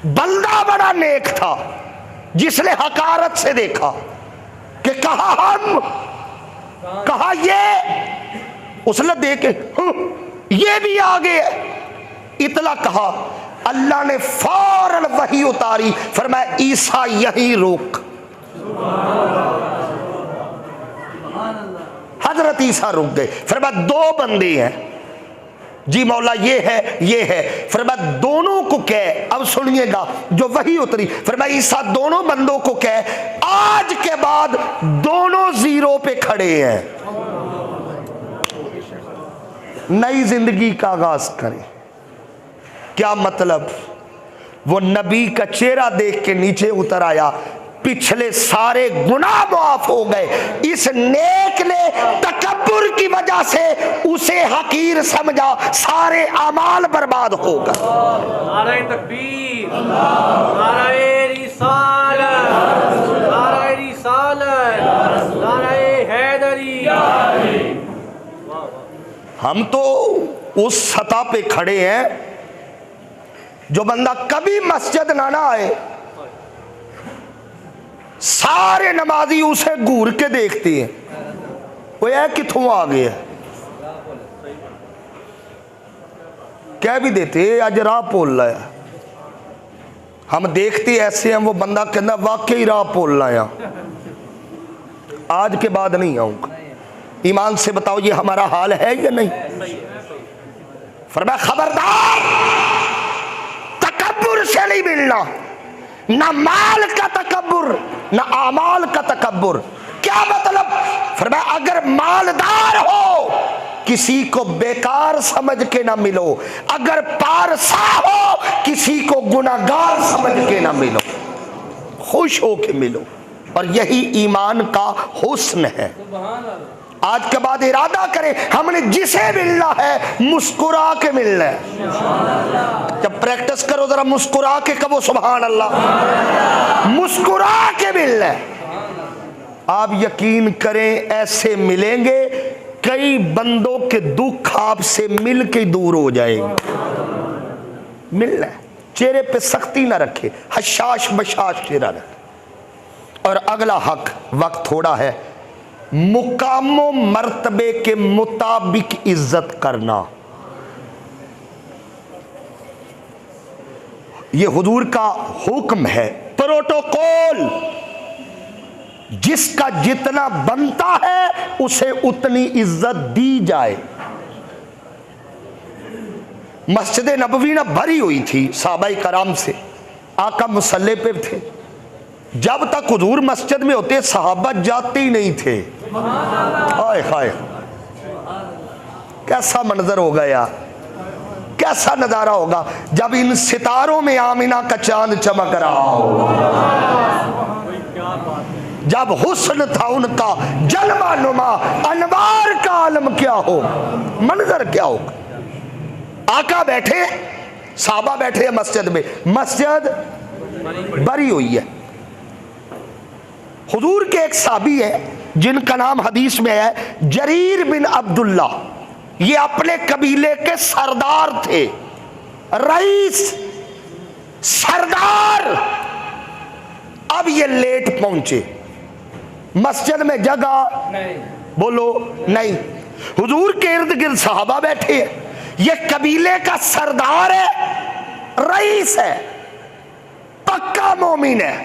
बंदा बड़ा नेक था जिसने हकारत से देखा कि कहा हम, कहा ये, उसने देखे ये भी आगे है। इतला कहा, अल्लाह ने फौरन वही उतारी, फरमाया ईसा यहीं रोक। हजरत ईसा रुक गए। फरमाया दो बंदे हैं जी मौला, ये है ये है। फरमाया दोनों को कह, अब सुनिएगा जो वही उतरी, फरमाया ईसा दोनों बंदों को कह, आज के बाद दोनों जीरो पे खड़े हैं, नई जिंदगी का आगाज करें। क्या मतलब? वो नबी का चेहरा देख के नीचे उतर आया, पिछले सारे गुनाह माफ हो गए। इस नेक ने तकब्बुर की वजह से उसे हकीर समझा, सारे अमाल बर्बाद हो गए। नारे तकबीर, नारे रिसालत, नारे रिसालत, नारे हैदरी। हम तो उस सतह पे खड़े हैं, जो बंदा कभी मस्जिद ना आए, सारे नमाजी उसे घूर के देखते हैं, वो है किथों आ गया, कह भी देते आज राह पोल लाया। हम देखते ऐसे हैं, वो बंदा कहना वाकई राह पोल लाया, आज के बाद नहीं आऊंगा। ईमान से बताओ ये हमारा हाल है या नहीं? फरमाया खबरदार, तकब्बुर से नहीं मिलना, ना माल का तकब्बुर ना आमाल का तकब्बुर। क्या मतलब? फरमाया अगर मालदार हो किसी को बेकार समझ के ना मिलो, अगर पारसा हो किसी को गुनाहगार समझ के ना मिलो, खुश हो के मिलो। और यही ईमान का हुस्न है। आज के बाद इरादा करें, हमने जिसे मिलना है मुस्कुरा के मिलना है। जब प्रैक्टिस करो जरा मुस्कुरा के कहो सुभान अल्लाह, मुस्कुरा के मिलना है। आप यकीन करें ऐसे मिलेंगे, कई बंदों के दुख आपसे मिल के दूर हो जाएंगे। मिलना है, चेहरे पे सख्ती ना रखे, हशाश बशाश चेहरा रखे। और अगला हक, वक्त थोड़ा है, मुकामो मर्तबे के मुताबिक इज्जत करना। ये हुजूर का हुक्म है, प्रोटोकॉल। जिसका जितना बनता है उसे उतनी इज्जत दी जाए। मस्जिद नबवी ना भरी हुई थी सहाबाए कराम से। आका मुसल्ले पे थे, जब तक हुजूर मस्जिद में होते सहाबा जाते ही नहीं थे। हाय हाय, कैसा मंजर होगा यार, कैसा नजारा होगा जब इन सितारों में आमिना का चांद चमक रहा हो, जब हुस्न था उनका जलवा नुमा, अनवार का आलम क्या हो, मंजर क्या होगा। आका बैठे, साहबा बैठे हैं मस्जिद में, मस्जिद भरी हुई है। हुजूर के एक साहबी है जिनका नाम हदीस में है जरीर बिन अब्दुल्ला। ये अपने कबीले के सरदार थे, रईस, सरदार। अब ये लेट पहुंचे, मस्जिद में जगह नहीं, बोलो नहीं। हुजूर के इर्द गिर्द सहाबा बैठे हैं, ये कबीले का सरदार है, रईस है, पक्का मोमिन है।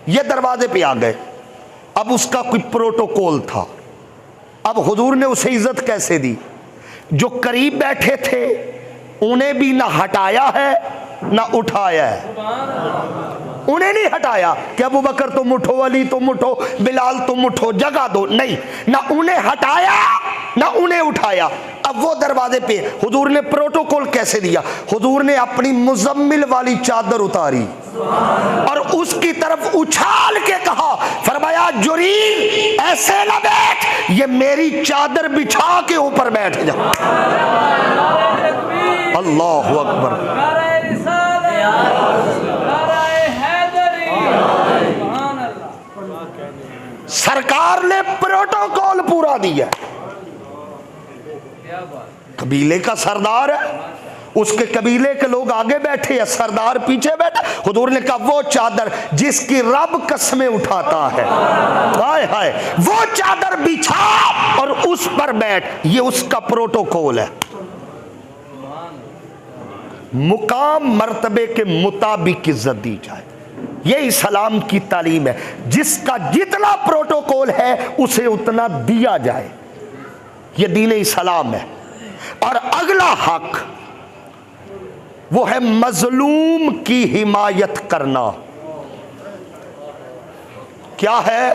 ये दरवाजे पे आ गए। अब उसका कोई प्रोटोकॉल था। अब हुजूर ने उसे इज्जत कैसे दी? जो करीब बैठे थे उन्हें भी ना हटाया है ना उठाया है। उन्हें नहीं हटाया कि अबू बकर तुम उठो, अली तुम उठो, बिलाल तुम उठो, जगह दो, नहीं, ना उन्हें हटाया ना उन्हें उठाया। अब वो दरवाजे पे हुजूर ने प्रोटोकॉल कैसे दिया? हुजूर ने अपनी मुजम्मिल वाली चादर उतारी और उसकी तरफ उछाल के कहा, फरमाया जुरीर ऐसे ना बैठ, ये मेरी चादर बिछा के ऊपर बैठ जा। अल्लाहु अकबर। सरकार ने प्रोटोकॉल पूरा दिया। कबीले का सरदार है, उसके कबीले के लोग आगे बैठे हैं, सरदार पीछे बैठा। हुजूर ने कहा वो चादर जिसकी रब कसमें उठाता है, हाय हाय, वो चादर बिछा और उस पर बैठ। ये उसका प्रोटोकॉल है। मुकाम मर्तबे के मुताबिक इज्जत दी जाए, ये इस्लाम की तालीम है। जिसका जितना प्रोटोकॉल है उसे उतना दिया जाए, ये दीन इस्लाम है। और अगला हक वो है मजलूम की हिमायत करना। क्या है?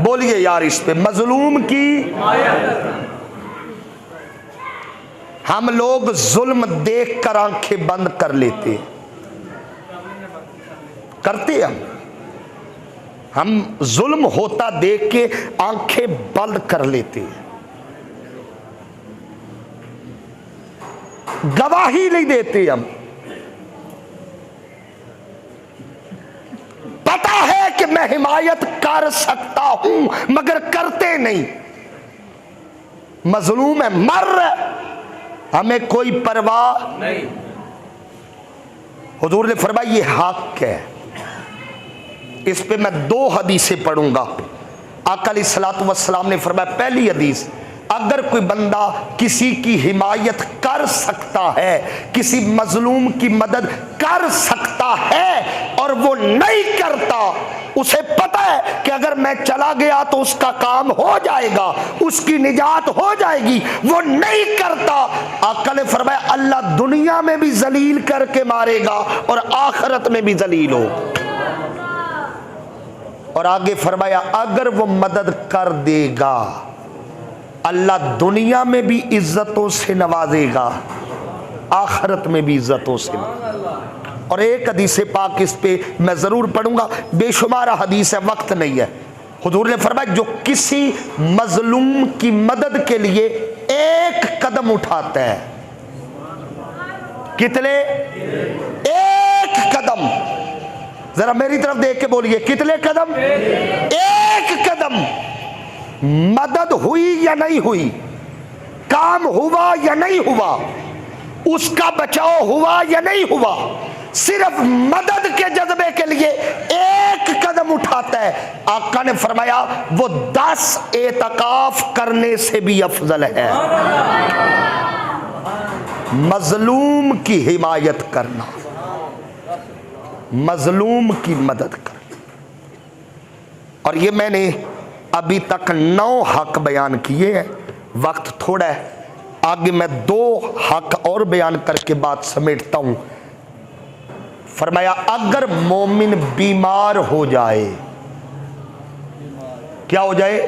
बोलिए यार इस पे, मजलूम की हिमायत। हम लोग जुल्म देख कर आंखें बंद कर लेते हैं, करते हम जुल्म होता देख के आंखें बंद कर लेते हैं, गवाही नहीं देते। हम पता है कि मैं हिमायत कर सकता हूं मगर करते नहीं। मजलूम है, मर रहा, हमें कोई परवाह नहीं। हुजूर ने फरमाया ये हक है। इस पे मैं दो हदीसें पढ़ूंगा। आका अलैहिस्सलातु वस्सलाम ने फरमाया, पहली हदीस, अगर कोई बंदा किसी की हिमायत कर सकता है, किसी मजलूम की मदद कर सकता है और वो नहीं करता, उसे पता है कि अगर मैं चला गया तो उसका काम हो जाएगा, उसकी निजात हो जाएगी, वो नहीं करता, आका ने फरमाया अल्लाह दुनिया में भी जलील करके मारेगा और आखिरत में भी जलील हो। और आगे फरमाया अगर वो मदद कर देगा अल्लाह दुनिया में भी इज्जतों से नवाजेगा, आखिरत में भी इज्जतों से। और एक हदीस पाक इस पे मैं जरूर पढ़ूंगा, बेशुमार हदीस है, वक्त नहीं है। हुजूर ने फरमाया जो किसी मजलूम की मदद के लिए एक कदम उठाता है, कितने? एक कदम। जरा मेरी तरफ देख के बोलिए, कितने कदम? एक कदम। मदद हुई या नहीं हुई, काम हुआ या नहीं हुआ, उसका बचाव हुआ या नहीं हुआ, सिर्फ मदद के जज्बे के लिए एक कदम उठाता है, आका ने फरमाया वो 10 एतकाफ करने से भी अफजल है। मजलूम की हिमायत करना, मजलूम की मदद करना। और ये मैंने अभी तक 9 हक बयान किए हैं, वक्त थोड़ा है, आगे मैं 2 हक और बयान करके बात समेटता हूं। फरमाया अगर मोमिन बीमार हो जाए, क्या हो जाए?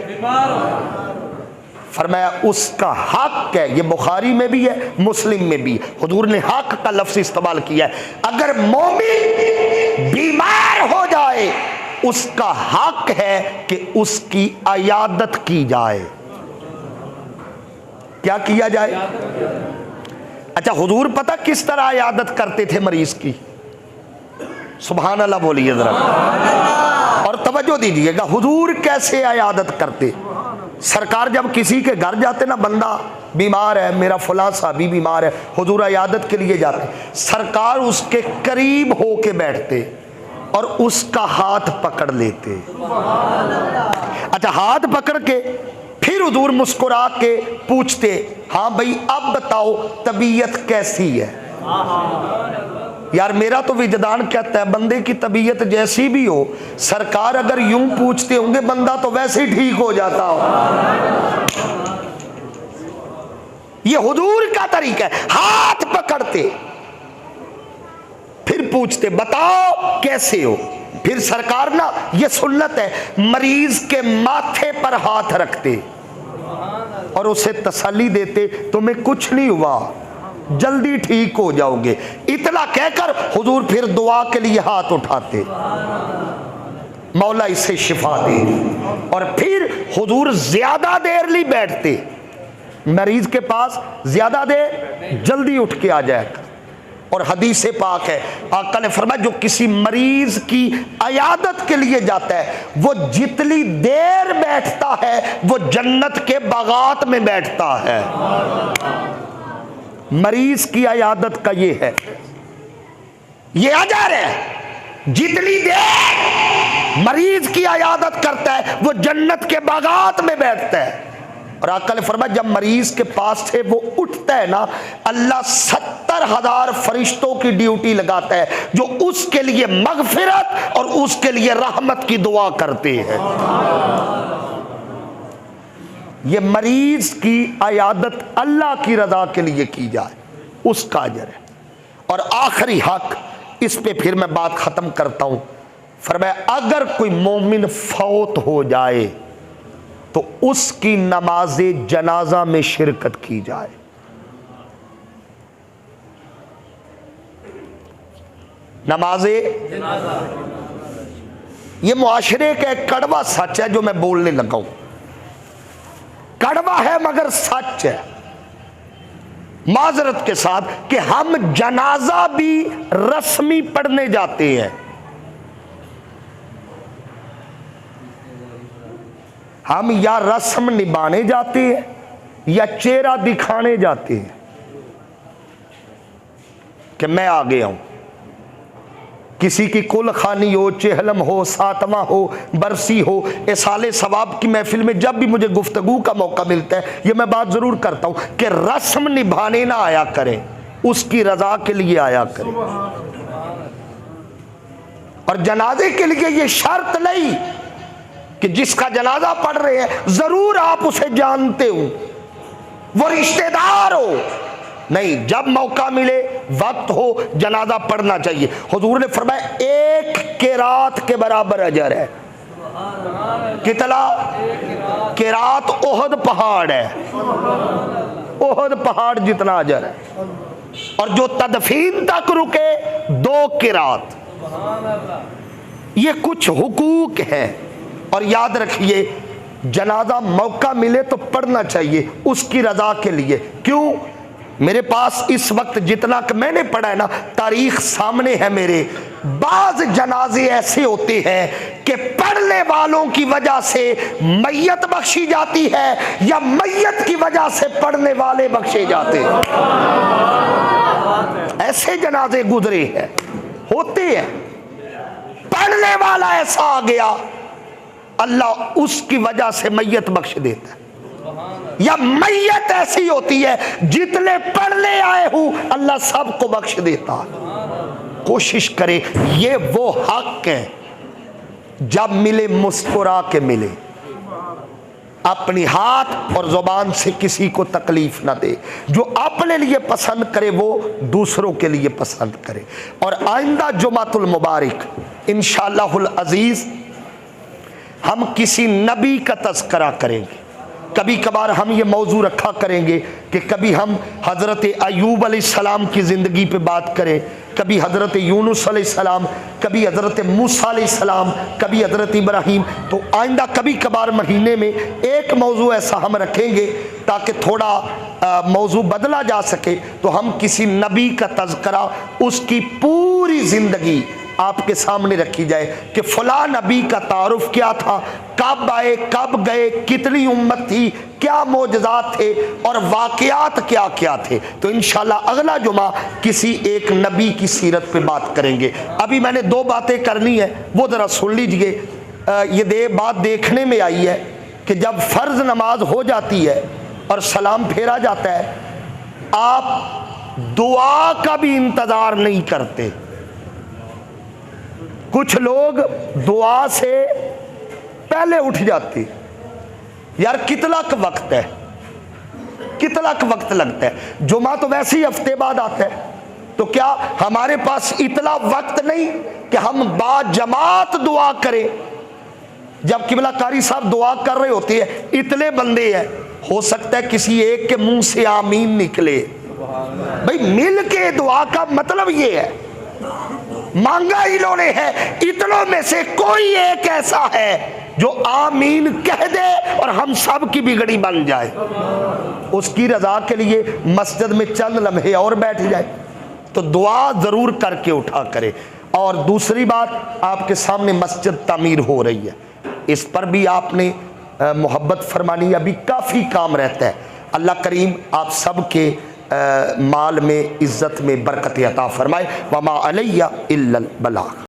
फरमाया उसका हक है, ये बुखारी में भी है मुस्लिम में भी है, हुजूर ने हक का लफ्ज इस्तेमाल किया है। अगर मोमिन बीमार हो जाए उसका हक है कि उसकी अयादत की जाए। क्या किया जाए? अच्छा, हुजूर पता किस तरह अयादत करते थे मरीज की? सुभान अल्लाह बोलिए जरा, और तवज्जो दीजिएगा, हुजूर कैसे अयादत करते। सरकार जब किसी के घर जाते ना, बंदा बीमार है, मेरा फलां साहबी बीमार है, हुजूर अयादत के लिए जाते, सरकार उसके करीब होके बैठते और उसका हाथ पकड़ लेते। अच्छा, हाथ पकड़ के फिर हुजूर मुस्कुरा के पूछते, हाँ भाई अब बताओ तबीयत कैसी है? यार मेरा तो विजदान कहता है बंदे की तबीयत जैसी भी हो, सरकार अगर यूं पूछते होंगे बंदा तो वैसे ही ठीक हो जाता हो। ये हुजूर का तरीका है, हाथ पकड़ते फिर पूछते बताओ कैसे हो। फिर सरकार ना, ये सुन्नत है, मरीज के माथे पर हाथ रखते और उसे तसल्ली देते, तुम्हें कुछ नहीं हुआ, जल्दी ठीक हो जाओगे। इतना कहकर हुजूर फिर दुआ के लिए हाथ उठाते, मौला इसे शिफा दे। और फिर हुजूर ज्यादा देर नहीं बैठते मरीज के पास, ज्यादा देर, जल्दी उठ के आ जाएगा। और हदीस पाक है, आका ने फरमाया जो किसी मरीज की अयादत के लिए जाता है वो जितनी देर बैठता है वो जन्नत के बागात में बैठता है। मरीज की अयादत का ये है, ये अजर है, जितनी देर मरीज की अयादत करता है वो जन्नत के बागात में बैठता है। और आका ने फरमाया जब मरीज के पास से वो उठता है ना, अल्लाह 70,000 फरिश्तों की ड्यूटी लगाता है जो उसके लिए मगफिरत और उसके लिए रहमत की दुआ करते हैं। ये मरीज की अयादत अल्लाह की रजा के लिए की जाए, उसका अजर है। और आखिरी हक, इस पे फिर मैं बात खत्म करता हूं। फरमाया अगर कोई मोमिन फौत हो जाए तो उसकी नमाज़े जनाजा में शिरकत की जाए। नमाज़े जनाजा, ये मुआशरे का एक कड़वा सच है जो मैं बोलने लगा हूं। कड़वा है मगर सच है, माजरत के साथ, कि हम जनाजा भी रस्मी पढ़ने जाते हैं। हम या रस्म निभाने जाते हैं या चेहरा दिखाने जाते हैं कि मैं आ गया हूं। किसी की कुल खानी हो, चेहलम हो, सातवां हो, बरसी हो, इसाले सवाब की महफिल में जब भी मुझे गुफ्तगू का मौका मिलता है ये मैं बात जरूर करता हूं कि रस्म निभाने ना आया करें, उसकी रजा के लिए आया करें। और जनाजे के लिए ये शर्त नहीं कि जिसका जनाजा पढ़ रहे हैं जरूर आप उसे जानते हो, वो रिश्तेदार हो, नहीं, जब मौका मिले, वक्त हो, जनाजा पढ़ना चाहिए। हुजूर ने फरमाया एक किरात के बराबर अजर है। कितना? किरात ओहद पहाड़ है, ओहद पहाड़ जितना अजर है। और जो तदफीन तक रुके 2 किरात। ये कुछ हुकूक है। और याद रखिए जनाजा मौका मिले तो पढ़ना चाहिए उसकी रजा के लिए। क्यों? मेरे पास इस वक्त जितना कि मैंने पढ़ा है ना, तारीख सामने है मेरे, बाज जनाजे ऐसे होते हैं कि पढ़ने वालों की वजह से मैयत बख्शी जाती है या मैयत की वजह से पढ़ने वाले बख्शे जाते हैं। ऐसे जनाजे गुजरे हैं, होते हैं। पढ़ने वाला ऐसा आ गया, अल्लाह उसकी वजह से मैयत बख्श देता है। या मैयत ऐसी होती है जितने पढ़ने आए हूं अल्लाह सबको बख्श देता है। कोशिश करें, ये वो हक है जब मिले मुस्कुरा के मिले। अपनी हाथ और ज़ुबान से किसी को तकलीफ ना दे। जो अपने लिए पसंद करे वो दूसरों के लिए पसंद करे। और आइंदा जुमातुल मुबारक इंशाअल्लाहुल अज़ीज़ हम किसी नबी का तज़किरा करेंगे। कभी कभार हम ये मौजू रखा करेंगे कि कभी हम हज़रत अय्यूब अलैहिस्सलाम की ज़िंदगी पे बात करें, कभी हज़रत यूनुस अलैहिस्सलाम, कभी हज़रत मूसा अलैहिस्सलाम, कभी हज़रत इब्राहीम। तो आइंदा कभी कभार महीने में एक मौजू ऐसा हम रखेंगे ताकि थोड़ा मौजू बदला जा सके। तो हम किसी नबी का तज़किरा, उसकी पूरी ज़िंदगी आपके सामने रखी जाए कि फ़लाँ नबी का तारुफ क्या था, कब आए, कब गए, कितनी उम्मत थी, क्या मोजज़ात थे और वाक़यात क्या क्या थे। तो इंशाअल्लाह अगला जुमा किसी एक नबी की सीरत पे बात करेंगे। अभी मैंने दो बातें करनी है, वो ज़रा सुन लीजिए। ये बात देखने में आई है कि जब फ़र्ज़ नमाज हो जाती है और सलाम फेरा जाता है, आप दुआ का भी इंतज़ार नहीं करते। कुछ लोग दुआ से पहले उठ जाते। यार कितना वक्त है, कितना वक्त लगता है। जुमा तो वैसे ही हफ्ते बाद आता है, तो क्या हमारे पास इतना वक्त नहीं कि हम बाजमात दुआ करें। जब किबला कारी साहब दुआ कर रहे होते हैं, इतने बंदे हैं, हो सकता है किसी एक के मुंह से आमीन निकले। भाई मिल के दुआ का मतलब ये है, मांगा इन्होंने है, इतनों में से कोई एक ऐसा है जो आमीन कह दे और हम सब की बिगड़ी बन जाए। उसकी रजा के लिए मस्जिद में चंद लम्हे और बैठ जाए। तो दुआ जरूर करके उठा करे। और दूसरी बात, आपके सामने मस्जिद तामीर हो रही है, इस पर भी आपने मोहब्बत फरमानी। अभी काफ़ी काम रहता है। अल्लाह करीम आप सब के माल में, इज़्ज़त में बरकत अता फरमाए। वमा अलैया इल्लल बलाग।